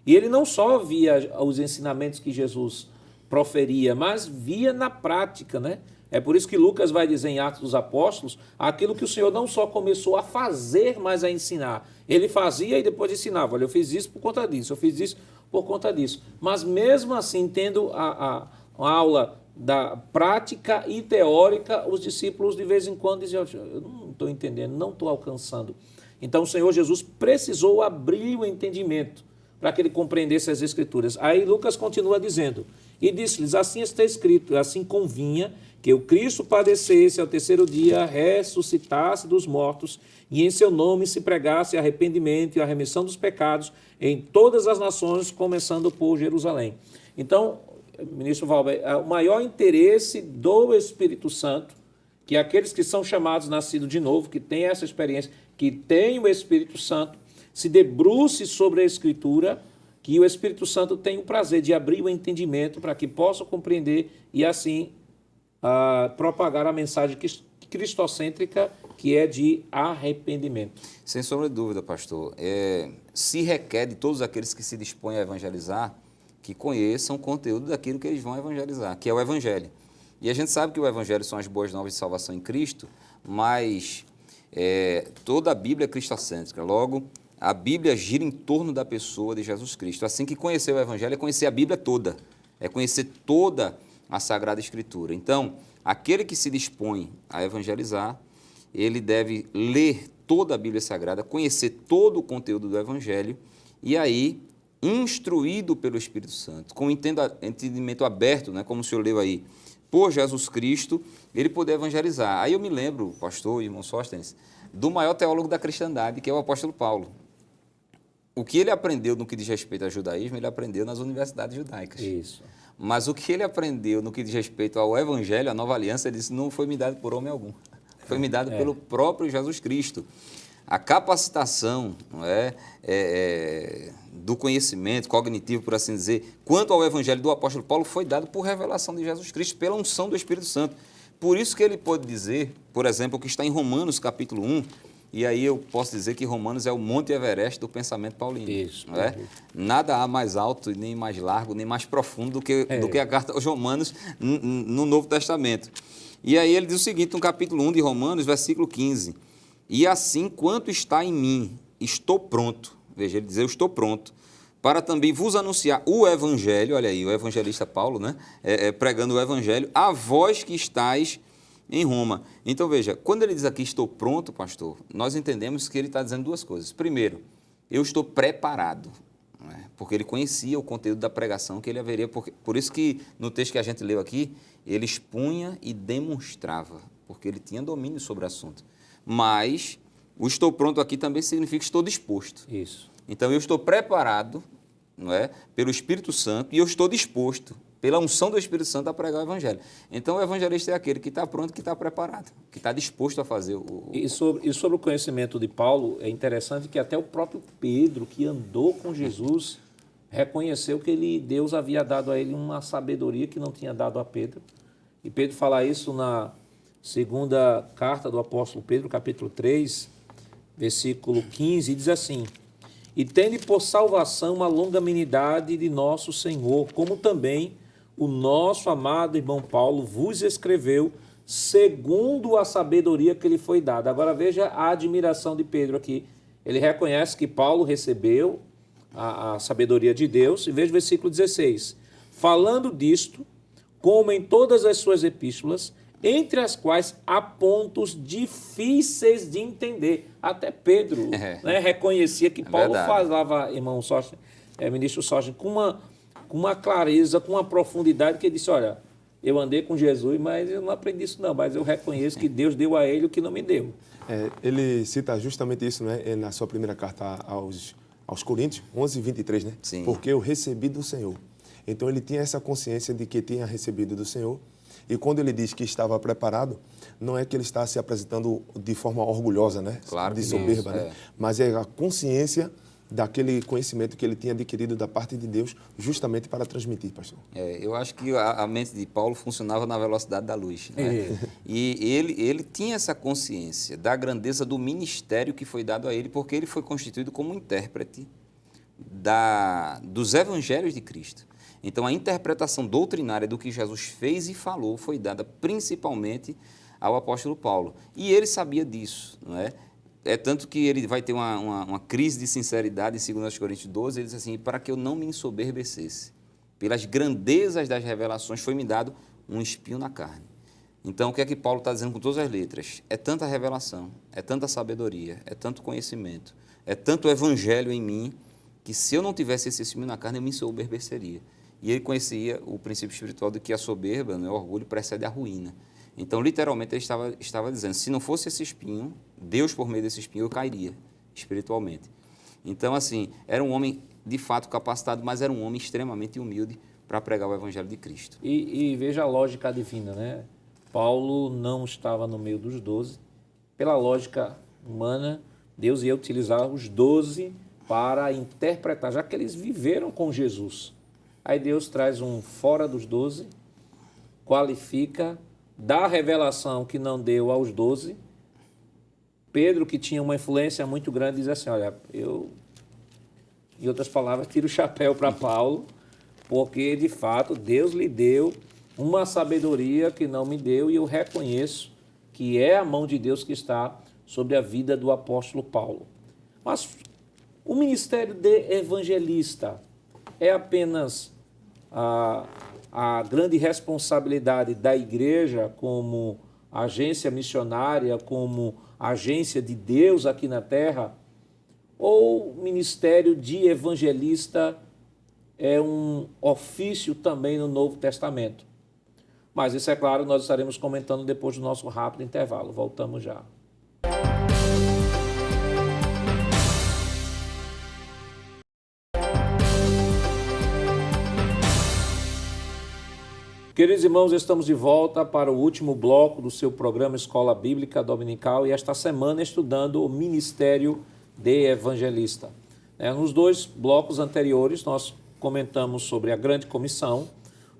E ele não só via os ensinamentos que Jesus proferia, mas via na prática, né? É por isso que Lucas vai dizer em Atos dos Apóstolos aquilo que o Senhor não só começou a fazer, mas a ensinar. Ele fazia e depois ensinava. Olha, eu fiz isso por conta disso, eu fiz isso por conta disso. Mas mesmo assim, tendo a aula da prática e teórica, os discípulos de vez em quando diziam: eu não estou entendendo, não estou alcançando. Então o Senhor Jesus precisou abrir o entendimento para que ele compreendesse as Escrituras. Aí Lucas continua dizendo: e disse-lhes, assim está escrito, assim convinha que o Cristo padecesse ao terceiro dia, ressuscitasse dos mortos, e em seu nome se pregasse arrependimento e a remissão dos pecados em todas as nações, começando por Jerusalém. Então, ministro Valber, o maior interesse do Espírito Santo, que aqueles que são chamados nascidos de novo, que têm essa experiência, que têm o Espírito Santo, se debruce sobre a Escritura, que o Espírito Santo tem o prazer de abrir o entendimento para que possa compreender e assim propagar a mensagem cristocêntrica, que é de arrependimento. Sem sombra de dúvida, pastor. Se requer de todos aqueles que se dispõem a evangelizar que conheçam o conteúdo daquilo que eles vão evangelizar, que é o Evangelho. E a gente sabe que o Evangelho são as boas novas de salvação em Cristo, mas toda a Bíblia é cristocêntrica. Logo, a Bíblia gira em torno da pessoa de Jesus Cristo. Assim que conhecer o Evangelho é conhecer a Bíblia toda, é conhecer toda a Sagrada Escritura. Então, aquele que se dispõe a evangelizar, ele deve ler toda a Bíblia Sagrada, conhecer todo o conteúdo do Evangelho e aí, instruído pelo Espírito Santo, com entendimento aberto, né, como o senhor leu aí, por Jesus Cristo, ele poder evangelizar. Aí eu me lembro, pastor e irmão Sóstenes, do maior teólogo da cristandade, que é o apóstolo Paulo. O que ele aprendeu no que diz respeito ao judaísmo, ele aprendeu nas universidades judaicas. Isso. Mas o que ele aprendeu no que diz respeito ao Evangelho, à nova aliança, ele disse: não foi me dado por homem algum. Foi me dado pelo próprio Jesus Cristo. A capacitação, não do conhecimento cognitivo, por assim dizer, quanto ao Evangelho do apóstolo Paulo, foi dado por revelação de Jesus Cristo, pela unção do Espírito Santo. Por isso que ele pôde dizer, por exemplo, o que está em Romanos capítulo 1, e aí eu posso dizer que Romanos é o Monte Everest do pensamento paulino. Isso. Nada há mais alto, nem mais largo, nem mais profundo do que a carta aos Romanos no Novo Testamento. E aí ele diz o seguinte, no capítulo 1 de Romanos, versículo 15: e assim, quanto está em mim, estou pronto. Veja, ele diz: eu estou pronto para também vos anunciar o Evangelho. Olha aí, o evangelista Paulo, né? Pregando o Evangelho, a vós que estáis em Roma. Então, veja, quando ele diz aqui estou pronto, pastor, nós entendemos que ele está dizendo duas coisas. Primeiro, eu estou preparado, porque ele conhecia o conteúdo da pregação que ele haveria. Por isso que no texto que a gente leu aqui, ele expunha e demonstrava, porque ele tinha domínio sobre o assunto. Mas o estou pronto aqui também significa estou disposto. Isso. Então, eu estou preparado, pelo Espírito Santo, e eu estou disposto, pela unção do Espírito Santo, a pregar o Evangelho. Então, o evangelista é aquele que está pronto, que está preparado, que está disposto a fazer E sobre o conhecimento de Paulo, é interessante que até o próprio Pedro, que andou com Jesus, reconheceu que Deus havia dado a ele uma sabedoria que não tinha dado a Pedro. E Pedro fala isso na segunda carta do apóstolo Pedro, capítulo 3, versículo 15, diz assim: e tende por salvação a longanimidade de nosso Senhor, como também o nosso amado irmão Paulo vos escreveu, segundo a sabedoria que lhe foi dada. Agora veja a admiração de Pedro aqui. Ele reconhece que Paulo recebeu a sabedoria de Deus, e veja o versículo 16. Falando disto, como em todas as suas epístolas, entre as quais há pontos difíceis de entender. Até Pedro reconhecia que Paulo falava, irmão Sóstenes, ministro Sóstenes, com uma clareza, com uma profundidade, que ele disse, olha, eu andei com Jesus, mas eu não aprendi isso não, mas eu reconheço que Deus deu a ele o que não me deu. Ele cita justamente isso, né, na sua primeira carta aos Coríntios, 11, 23, né? Sim. Porque eu recebi do Senhor. Então ele tinha essa consciência de que tinha recebido do Senhor. E quando ele diz que estava preparado, não é que ele está se apresentando de forma orgulhosa, né? Claro de que soberba, não, né? Mas é a consciência daquele conhecimento que ele tinha adquirido da parte de Deus, justamente para transmitir, pastor. Eu acho que a mente de Paulo funcionava na velocidade da luz, né? E ele tinha essa consciência da grandeza do ministério que foi dado a ele, porque ele foi constituído como intérprete dos evangelhos de Cristo. Então, a interpretação doutrinária do que Jesus fez e falou foi dada principalmente ao apóstolo Paulo. E ele sabia disso, não é? É tanto que ele vai ter uma crise de sinceridade em 2 Coríntios 12, ele diz assim, para que eu não me ensoberbecesse. Pelas grandezas das revelações foi-me dado um espinho na carne. Então, o que é que Paulo está dizendo com todas as letras? É tanta revelação, é tanta sabedoria, é tanto conhecimento, é tanto evangelho em mim, que se eu não tivesse esse espinho na carne, eu me ensoberbeceria. E ele conhecia o princípio espiritual de que a soberba, né, o orgulho, precede a ruína. Então, literalmente, ele estava dizendo, se não fosse esse espinho, Deus, por meio desse espinho, eu cairia espiritualmente. Então, assim, era um homem, de fato, capacitado, mas era um homem extremamente humilde para pregar o Evangelho de Cristo. E veja a lógica divina, né? Paulo não estava no meio dos 12. Pela lógica humana, Deus ia utilizar os 12 para interpretar, já que eles viveram com Jesus. Aí Deus traz um fora dos 12, qualifica, dá a revelação que não deu aos 12. Pedro, que tinha uma influência muito grande, diz assim, olha, eu, em outras palavras, tiro o chapéu para Paulo, porque, de fato, Deus lhe deu uma sabedoria que não me deu, e eu reconheço que é a mão de Deus que está sobre a vida do apóstolo Paulo. Mas o ministério de evangelista é apenas a grande responsabilidade da igreja como agência missionária, como agência de Deus aqui na terra, ou o ministério de evangelista é um ofício também no Novo Testamento? Mas isso, é claro, nós estaremos comentando depois do nosso rápido intervalo. Voltamos já. Queridos irmãos, estamos de volta para o último bloco do seu programa Escola Bíblica Dominical, e esta semana estudando o Ministério de Evangelista. Nos 2 blocos anteriores, nós comentamos sobre a grande comissão,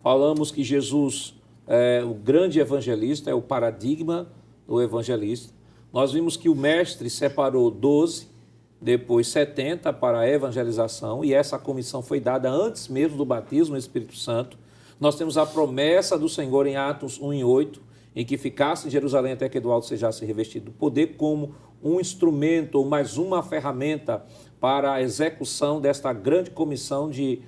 falamos que Jesus é o grande evangelista, é o paradigma do evangelista. Nós vimos que o mestre separou 12, depois 70 para a evangelização, e essa comissão foi dada antes mesmo do batismo no Espírito Santo. Nós temos a promessa do Senhor em Atos 1:8, em que ficasse em Jerusalém até que do alto sejasse revestido do poder, como um instrumento ou mais uma ferramenta para a execução desta grande comissão de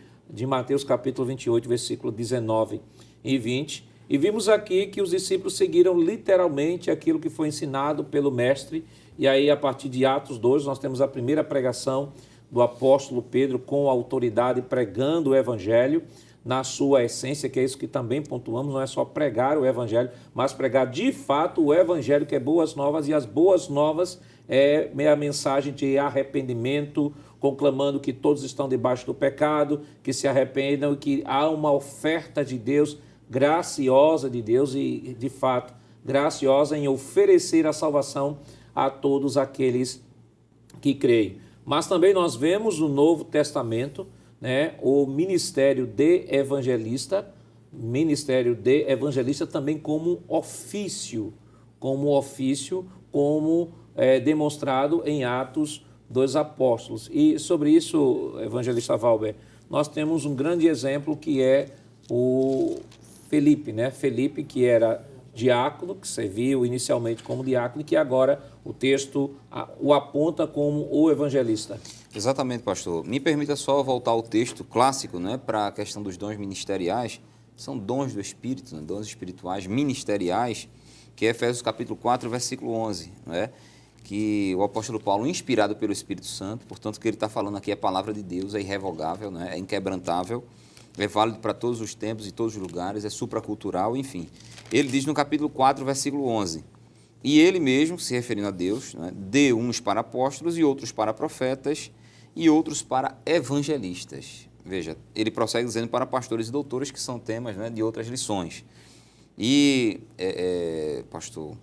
Mateus capítulo 28, versículo 19 e 20. E vimos aqui que os discípulos seguiram literalmente aquilo que foi ensinado pelo mestre. E aí, a partir de Atos 2, nós temos a primeira pregação do apóstolo Pedro com autoridade, pregando o evangelho na sua essência, que é isso que também pontuamos, não é só pregar o evangelho, mas pregar de fato o evangelho, que é boas novas, e as boas novas é a mensagem de arrependimento, conclamando que todos estão debaixo do pecado, que se arrependam, e que há uma oferta de Deus, graciosa de Deus, e de fato graciosa em oferecer a salvação a todos aqueles que creem. Mas também nós vemos no Novo Testamento, o ministério de evangelista também como ofício, como demonstrado em Atos dos Apóstolos. E sobre isso, evangelista Valber, nós temos um grande exemplo que é o Felipe, né? Felipe, que era diácono, que serviu inicialmente como diácono, e que agora o texto o aponta como o evangelista. Exatamente, pastor. Me permita só voltar ao texto clássico, né, para a questão dos dons ministeriais. São dons do Espírito, né, dons espirituais ministeriais, que é Efésios capítulo 4, versículo 11, né, que o apóstolo Paulo, inspirado pelo Espírito Santo, portanto, o que ele está falando aqui é a palavra de Deus, é irrevogável, né, é inquebrantável, é válido para todos os tempos e todos os lugares, é supracultural, enfim. Ele diz no capítulo 4, versículo 11, e ele mesmo, se referindo a Deus, né, deu uns para apóstolos e outros para profetas e outros para evangelistas. Veja, ele prossegue dizendo para pastores e doutores, que são temas, né, de outras lições. E, pastor,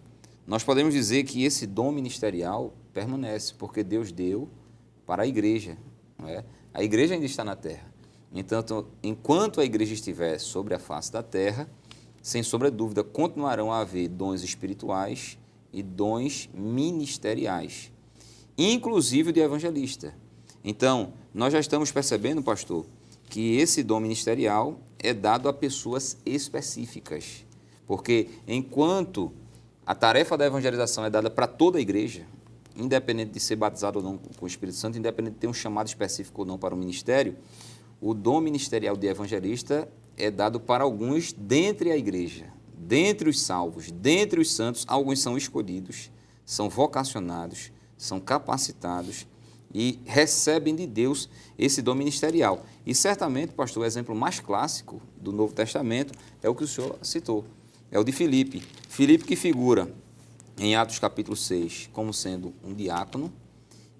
nós podemos dizer que esse dom ministerial permanece, porque Deus deu para a igreja. Não é? A igreja ainda está na terra. Enquanto a igreja estiver sobre a face da terra, sem sombra de dúvida, continuarão a haver dons espirituais e dons ministeriais, inclusive de evangelista. Então, nós já estamos percebendo, pastor, que esse dom ministerial é dado a pessoas específicas, porque enquanto a tarefa da evangelização é dada para toda a igreja, independente de ser batizado ou não com o Espírito Santo, independente de ter um chamado específico ou não para o ministério, o dom ministerial de evangelista é dado para alguns dentre a igreja, dentre os salvos, dentre os santos. Alguns são escolhidos, são vocacionados, são capacitados e recebem de Deus esse dom ministerial. E certamente, pastor, o exemplo mais clássico do Novo Testamento é o que o senhor citou, é o de Filipe. Filipe, que figura em Atos capítulo 6 como sendo um diácono,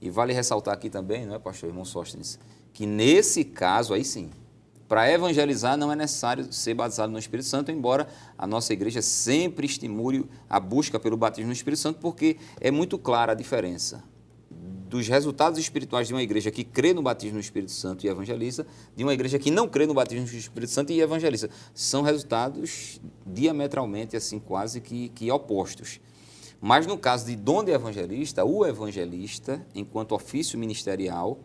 e vale ressaltar aqui também, não é, pastor, irmão Sóstenes, que nesse caso, aí sim, para evangelizar não é necessário ser batizado no Espírito Santo, embora a nossa igreja sempre estimule a busca pelo batismo no Espírito Santo, porque é muito clara a diferença dos resultados espirituais de uma igreja que crê no batismo no Espírito Santo e evangeliza, de uma igreja que não crê no batismo no Espírito Santo e evangeliza. São resultados diametralmente, assim, quase que opostos. Mas no caso de dom de evangelista, o evangelista, enquanto ofício ministerial,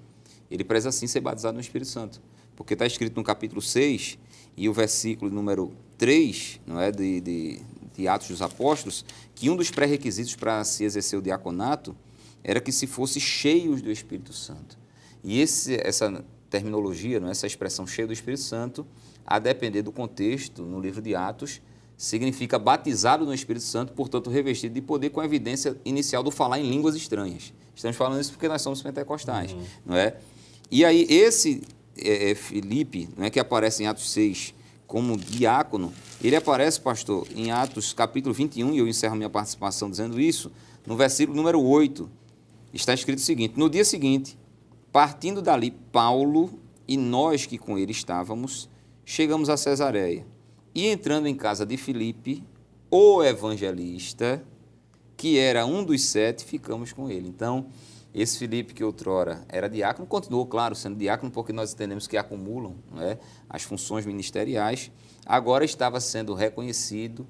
ele precisa sim ser batizado no Espírito Santo. Porque está escrito no capítulo 6 e o versículo número 3, não é, de Atos dos Apóstolos, que um dos pré-requisitos para se exercer o diaconato era que se fosse cheios do Espírito Santo. E essa terminologia, não é, essa expressão cheio do Espírito Santo, a depender do contexto, no livro de Atos, significa batizado no Espírito Santo, portanto revestido de poder, com a evidência inicial do falar em línguas estranhas. Estamos falando isso porque nós somos pentecostais, não é? E aí esse Filipe, não é, que aparece em Atos 6 como diácono, ele aparece, pastor, em Atos capítulo 21, e eu encerro minha participação dizendo isso, no versículo número 8, está escrito o seguinte: no dia seguinte, partindo dali, Paulo e nós que com ele estávamos, chegamos a Cesareia, e entrando em casa de Filipe, o evangelista, que era um dos 7, ficamos com ele. Então, esse Filipe, que outrora era diácono, continuou, claro, sendo diácono, porque nós entendemos que acumulam, não é, as funções ministeriais, agora estava sendo reconhecido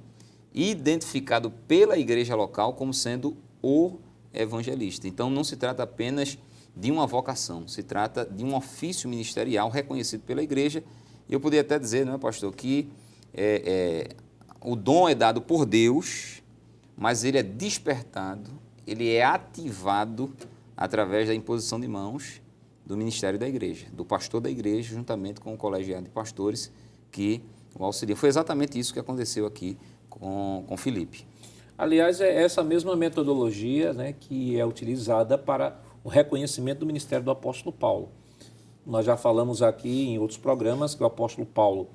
e identificado pela igreja local como sendo o evangelista. Então, não se trata apenas de uma vocação, se trata de um ofício ministerial reconhecido pela igreja. E eu poderia até dizer, não é, pastor, que o dom é dado por Deus, mas ele é despertado, ele é ativado através da imposição de mãos do ministério da igreja, do pastor da igreja, juntamente com o colegiado de pastores que o auxiliam. Foi exatamente isso que aconteceu aqui com Filipe. Aliás, é essa mesma metodologia, né, que é utilizada para o reconhecimento do ministério do apóstolo Paulo. Nós já falamos aqui em outros programas que o apóstolo Paulo,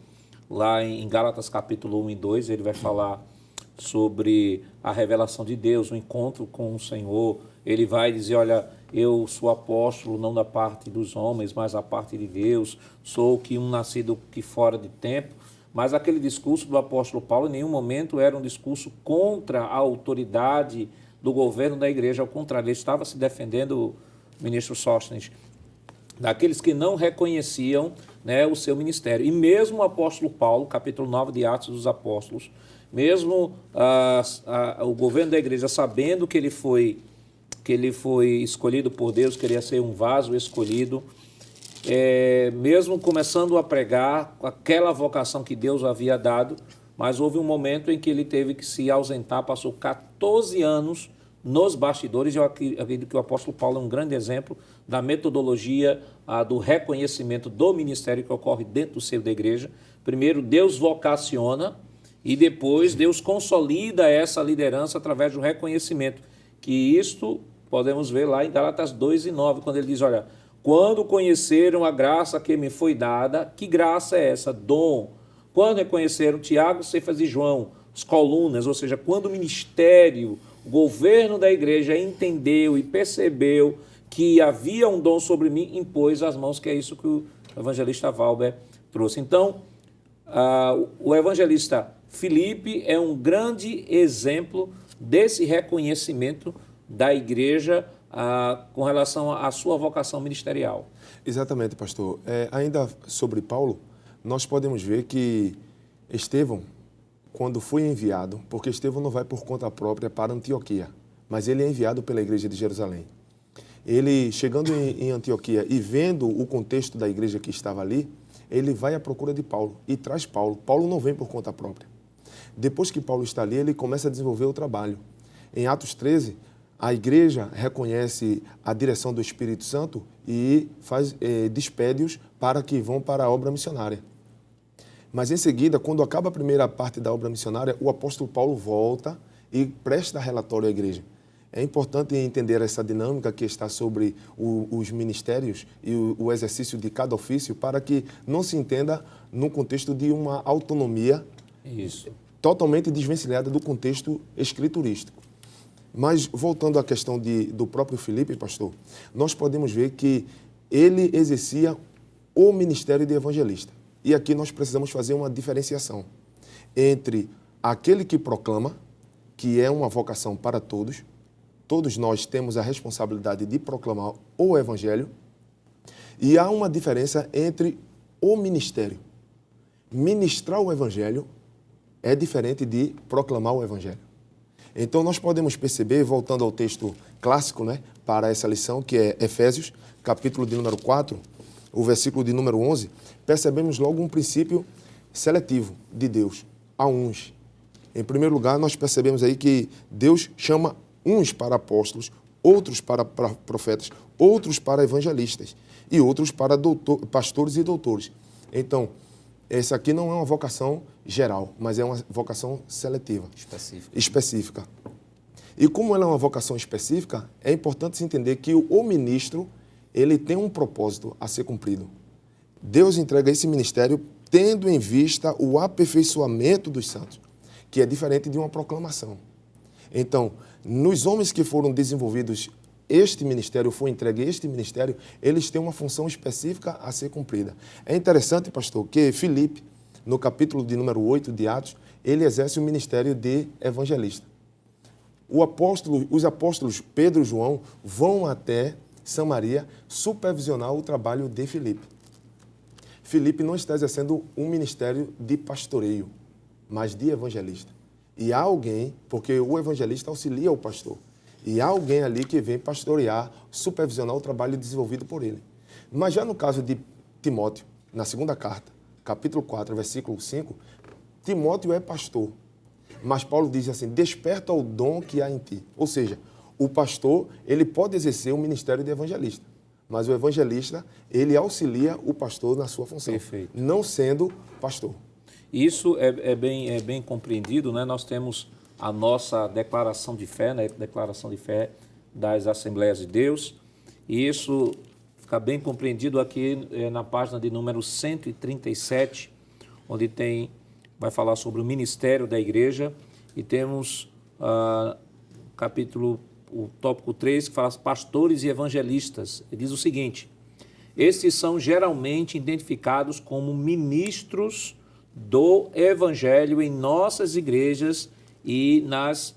lá em Gálatas capítulo 1 e 2, ele vai falar sobre a revelação de Deus, o encontro com o Senhor. Ele vai dizer, olha, eu sou apóstolo não da parte dos homens, mas da parte de Deus, sou que um nascido que fora de tempo. Mas aquele discurso do apóstolo Paulo em nenhum momento era um discurso contra a autoridade do governo da igreja. Ao contrário, ele estava se defendendo, ministro Sóstenes, daqueles que não reconheciam, né, o seu ministério. E mesmo o apóstolo Paulo, capítulo 9 de Atos dos Apóstolos, mesmo o governo da igreja sabendo que ele foi que ele foi escolhido por Deus, queria ser um vaso escolhido. Mesmo começando a pregar com aquela vocação que Deus havia dado, mas houve um momento em que ele teve que se ausentar, passou 14 anos nos bastidores. Eu acredito que o apóstolo Paulo é um grande exemplo da metodologia, do reconhecimento do ministério que ocorre dentro do seio da igreja. Primeiro, Deus vocaciona e depois Deus consolida essa liderança através do reconhecimento. Que isto podemos ver lá em Gálatas 2:9, quando ele diz, olha, quando conheceram a graça que me foi dada, que graça é essa? Dom. Quando reconheceram Tiago, Cefas e João, as colunas, ou seja, quando o ministério, o governo da igreja entendeu e percebeu que havia um dom sobre mim, impôs as mãos, que é isso que o evangelista Valber trouxe. Então, o evangelista Filipe é um grande exemplo desse reconhecimento da igreja com relação à sua vocação ministerial. Exatamente, pastor. Ainda sobre Paulo, nós podemos ver que Estevão, quando foi enviado, porque Estevão não vai por conta própria para Antioquia, mas ele é enviado pela igreja de Jerusalém. Ele, chegando em Antioquia e vendo o contexto da igreja que estava ali, ele vai à procura de Paulo e traz Paulo. Paulo não vem por conta própria. Depois que Paulo está ali, ele começa a desenvolver o trabalho. Em Atos 13, a igreja reconhece a direção do Espírito Santo e despede-os para que vão para a obra missionária. Mas em seguida, quando acaba a primeira parte da obra missionária, o apóstolo Paulo volta e presta relatório à igreja. É importante entender essa dinâmica que está sobre os ministérios e o exercício de cada ofício para que não se entenda no contexto de uma autonomia totalmente desvencilhada do contexto escriturístico. Mas, voltando à questão do próprio Filipe, pastor, nós podemos ver que ele exercia o ministério de evangelista. E aqui nós precisamos fazer uma diferenciação entre aquele que proclama, que é uma vocação para todos, todos nós temos a responsabilidade de proclamar o evangelho, e há uma diferença entre o ministério. Ministrar o evangelho é diferente de proclamar o evangelho. Então, nós podemos perceber, voltando ao texto clássico, para essa lição, que é Efésios, capítulo de número 4, o versículo de número 11, percebemos logo um princípio seletivo de Deus, a uns. Em primeiro lugar, nós percebemos aí que Deus chama uns para apóstolos, outros para profetas, outros para evangelistas e outros para pastores e doutores. Então, essa aqui não é uma vocação geral, mas é uma vocação seletiva. Específica. E como ela é uma vocação específica, é importante se entender que o ministro, ele tem um propósito a ser cumprido. Deus entrega esse ministério tendo em vista o aperfeiçoamento dos santos, que é diferente de uma proclamação. Então, nos homens que foram desenvolvidos este ministério, foi entregue este ministério, eles têm uma função específica a ser cumprida. É interessante, pastor, que Filipe, no capítulo de número 8 de Atos, ele exerce o ministério de evangelista. Os apóstolos Pedro e João vão até Samaria supervisionar o trabalho de Filipe. Filipe não está exercendo um ministério de pastoreio, mas de evangelista. E há alguém, porque o evangelista auxilia o pastor, e há alguém ali que vem pastorear, supervisionar o trabalho desenvolvido por ele. Mas já no caso de Timóteo, na segunda carta, capítulo 4, versículo 5, Timóteo é pastor. Mas Paulo diz assim, desperta o dom que há em ti. Ou seja, o pastor, ele pode exercer o ministério de evangelista, mas o evangelista, ele auxilia o pastor na sua função, Perfeito. Não sendo pastor. Isso é bem compreendido, Nós temos a nossa declaração de fé, declaração de fé das Assembleias de Deus, e isso fica bem compreendido aqui na página de número 137, onde vai falar sobre o ministério da igreja, e temos o tópico 3, que fala pastores e evangelistas. Ele diz o seguinte: estes são geralmente identificados como ministros do evangelho em nossas igrejas e nas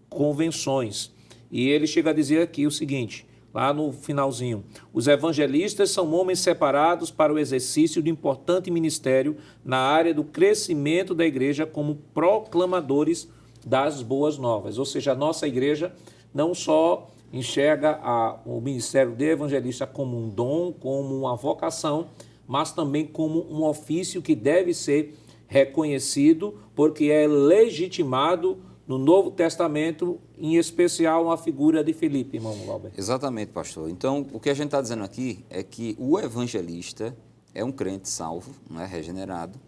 convenções. E ele chega a dizer aqui o seguinte, lá no finalzinho: os evangelistas são homens separados para o exercício de importante ministério na área do crescimento da igreja como proclamadores das boas novas. Ou seja, a nossa igreja não só enxerga o ministério de evangelista como um dom, como uma vocação, mas também como um ofício que deve ser reconhecido, porque é legitimado no Novo Testamento, em especial a figura de Filipe, irmão Glauber. Exatamente, pastor. Então, o que a gente está dizendo aqui é que o evangelista é um crente salvo, não é regenerado,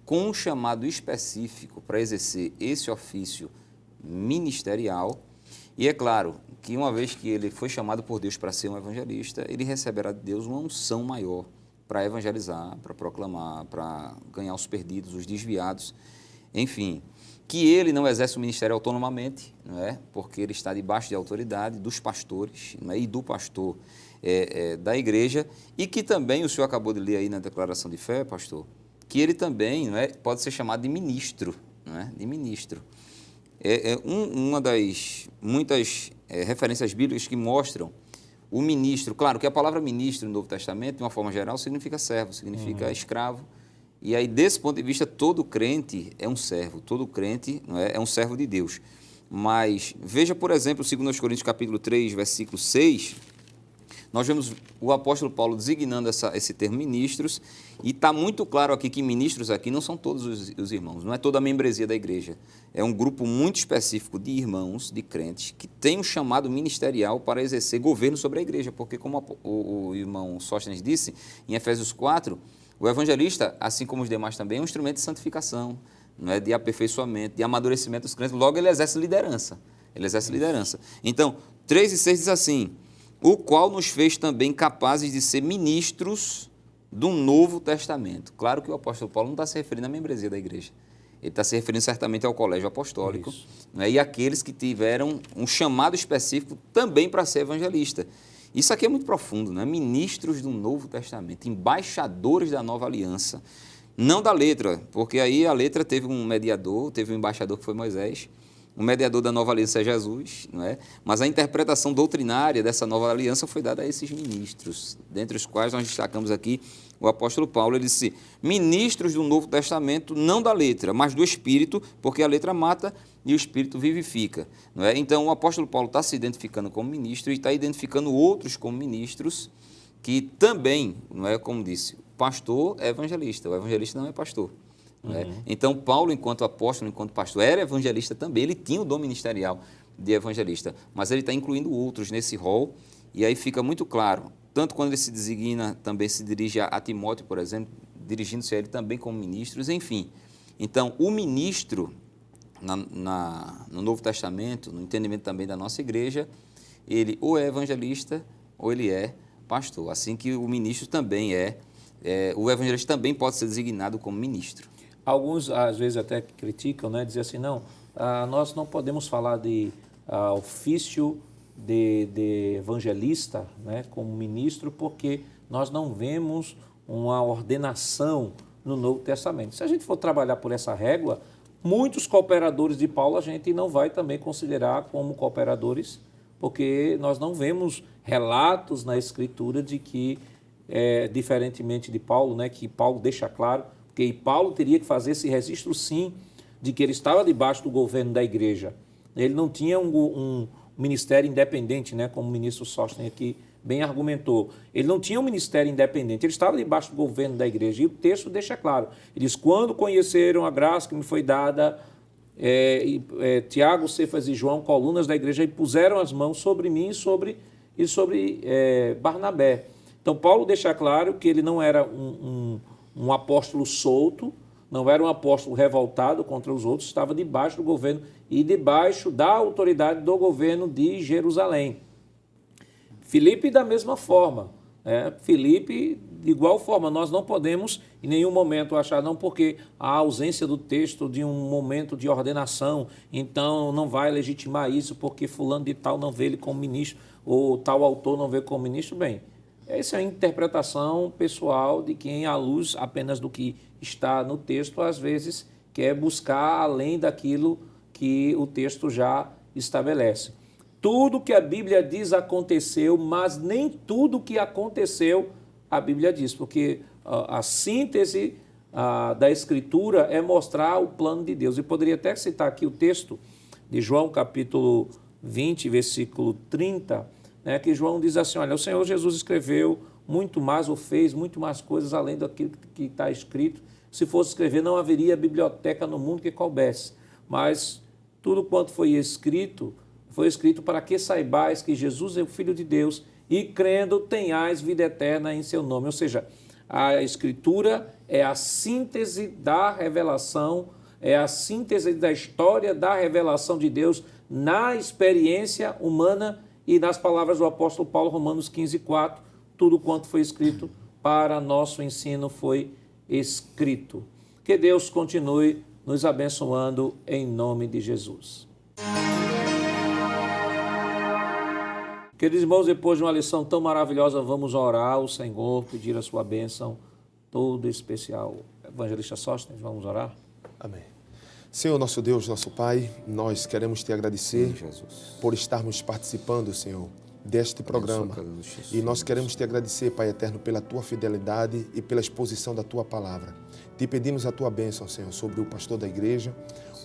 com um chamado específico para exercer esse ofício ministerial. E é claro que uma vez que ele foi chamado por Deus para ser um evangelista, ele receberá de Deus uma unção maior para evangelizar, para proclamar, para ganhar os perdidos, os desviados, enfim. Que ele não exerce o ministério autonomamente, não é? Porque ele está debaixo de autoridade dos pastores, não é? E do pastor da igreja, e que também, o senhor acabou de ler aí na declaração de fé, pastor, que ele também, não é? Pode ser chamado de ministro, não é? De ministro. Uma das muitas referências bíblicas que mostram o ministro. Claro que a palavra ministro no Novo Testamento, de uma forma geral, significa servo, significa escravo. E aí, desse ponto de vista, todo crente é um servo, todo crente, não é um servo de Deus. Mas veja, por exemplo, 2 Coríntios capítulo 3, versículo 6, nós vemos o apóstolo Paulo designando esse termo ministros, e está muito claro aqui que ministros aqui não são todos os irmãos, não é toda a membresia da igreja. É um grupo muito específico de irmãos, de crentes, que tem um chamado ministerial para exercer governo sobre a igreja, porque como o irmão Sóstenes disse, em Efésios 4, o evangelista, assim como os demais também, é um instrumento de santificação, não é, de aperfeiçoamento, de amadurecimento dos crentes. Logo, ele exerce liderança. Então, 3 e 6 diz assim: o qual nos fez também capazes de ser ministros do Novo Testamento. Claro que o apóstolo Paulo não está se referindo à membresia da igreja. Ele está se referindo certamente ao colégio apostólico, né, e aqueles que tiveram um chamado específico também para ser evangelista. Isso aqui é muito profundo, né? Ministros do Novo Testamento, embaixadores da nova aliança, não da letra, porque aí a letra teve um mediador, teve um embaixador que foi Moisés, o mediador da nova aliança é Jesus, não é? Mas a interpretação doutrinária dessa nova aliança foi dada a esses ministros, dentre os quais nós destacamos aqui o apóstolo Paulo. Ele disse: ministros do Novo Testamento, não da letra, mas do Espírito, porque a letra mata e o Espírito vivifica, não é? Então, o apóstolo Paulo está se identificando como ministro e está identificando outros como ministros que também, não é, como disse, pastor é evangelista, o evangelista não é pastor. Não é? Então, Paulo, enquanto apóstolo, enquanto pastor, era evangelista também, ele tinha o dom ministerial de evangelista, mas ele está incluindo outros nesse rol, e aí fica muito claro, tanto quando ele se designa, também se dirige a Timóteo, por exemplo, dirigindo-se a ele também como ministros, enfim. Então, o ministro, no Novo Testamento, no entendimento também da nossa igreja, ele ou é evangelista ou ele é pastor. Assim que o ministro também o evangelista também pode ser designado como ministro. Alguns, às vezes, até criticam, né? Dizem assim, não, nós não podemos falar de ofício de evangelista, né, como ministro, porque nós não vemos uma ordenação no Novo Testamento. Se a gente for trabalhar por essa régua, muitos cooperadores de Paulo a gente não vai também considerar como cooperadores, porque nós não vemos relatos na Escritura de que, diferentemente de Paulo, né, que Paulo deixa claro, porque Paulo teria que fazer esse registro, sim, de que ele estava debaixo do governo da igreja. Ele não tinha um ministério independente, né, como o ministro Sóstenes aqui bem argumentou. Ele não tinha um ministério independente, ele estava debaixo do governo da igreja. E o texto deixa claro. Ele diz: quando conheceram a graça que me foi dada, Tiago, Cefas e João, colunas da igreja, e puseram as mãos sobre mim e sobre Barnabé. Então, Paulo deixa claro que ele não era um apóstolo solto, não era um apóstolo revoltado contra os outros, estava debaixo do governo e debaixo da autoridade do governo de Jerusalém. Filipe, da mesma forma. Filipe, de igual forma, nós não podemos em nenhum momento achar, não, porque a ausência do texto de um momento de ordenação, então não vai legitimar isso, porque fulano de tal não vê ele como ministro, ou tal autor não vê como ministro. Bem, essa é a interpretação pessoal de quem, à luz apenas do que está no texto, às vezes quer buscar além daquilo que o texto já estabelece. Tudo que a Bíblia diz aconteceu, mas nem tudo que aconteceu a Bíblia diz, porque a síntese da Escritura é mostrar o plano de Deus. E poderia até citar aqui o texto de João, capítulo 20, versículo 30, né, que João diz assim, olha, o Senhor Jesus escreveu muito mais, ou fez muito mais coisas além daquilo que está escrito. Se fosse escrever, não haveria biblioteca no mundo que coubesse. Mas tudo quanto foi escrito para que saibais que Jesus é o Filho de Deus e, crendo, tenhais vida eterna em seu nome. Ou seja, a Escritura é a síntese da revelação, é a síntese da história da revelação de Deus na experiência humana e nas palavras do apóstolo Paulo, Romanos 15:4, tudo quanto foi escrito para nosso ensino foi escrito. Que Deus continue nos abençoando em nome de Jesus. Queridos irmãos, depois de uma lição tão maravilhosa, vamos orar ao Senhor, pedir a sua bênção todo especial. Evangelista Sóstenes, vamos orar? Amém. Senhor, nosso Deus, nosso Pai, nós queremos te agradecer por estarmos participando, Senhor, deste programa. E nós queremos te agradecer, Pai eterno, pela tua fidelidade e pela exposição da tua palavra. Te pedimos a tua bênção, Senhor, sobre o pastor da igreja,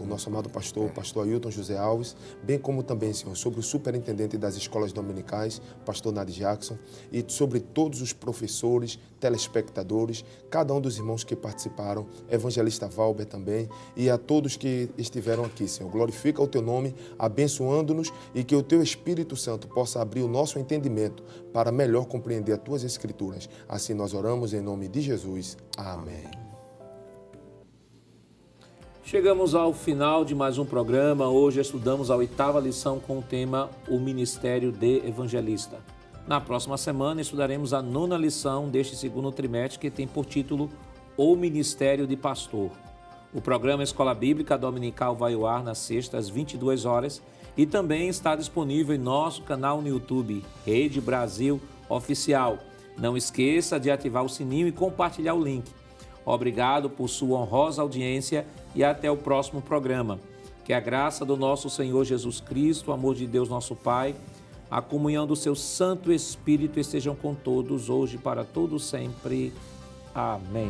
o nosso amado pastor, o pastor Ailton José Alves, bem como também, Senhor, sobre o superintendente das escolas dominicais, pastor Nadi Jackson, e sobre todos os professores, telespectadores, cada um dos irmãos que participaram, evangelista Valber também, e a todos que estiveram aqui, Senhor. Glorifica o teu nome, abençoando-nos, e que o teu Espírito Santo possa abrir o nosso entendimento para melhor compreender as tuas escrituras. Assim nós oramos em nome de Jesus. Amém. Chegamos ao final de mais um programa. Hoje estudamos a 8ª lição com o tema O Ministério de Evangelista. Na próxima semana estudaremos a 9ª lição deste segundo trimestre, que tem por título O Ministério de Pastor. O programa Escola Bíblica Dominical vai ao ar nas sextas às 22 horas e também está disponível em nosso canal no YouTube, Rede Brasil Oficial. Não esqueça de ativar o sininho e compartilhar o link. Obrigado por sua honrosa audiência e até o próximo programa. Que a graça do nosso Senhor Jesus Cristo, o amor de Deus nosso Pai, a comunhão do seu Santo Espírito estejam com todos, hoje e para todos sempre. Amém.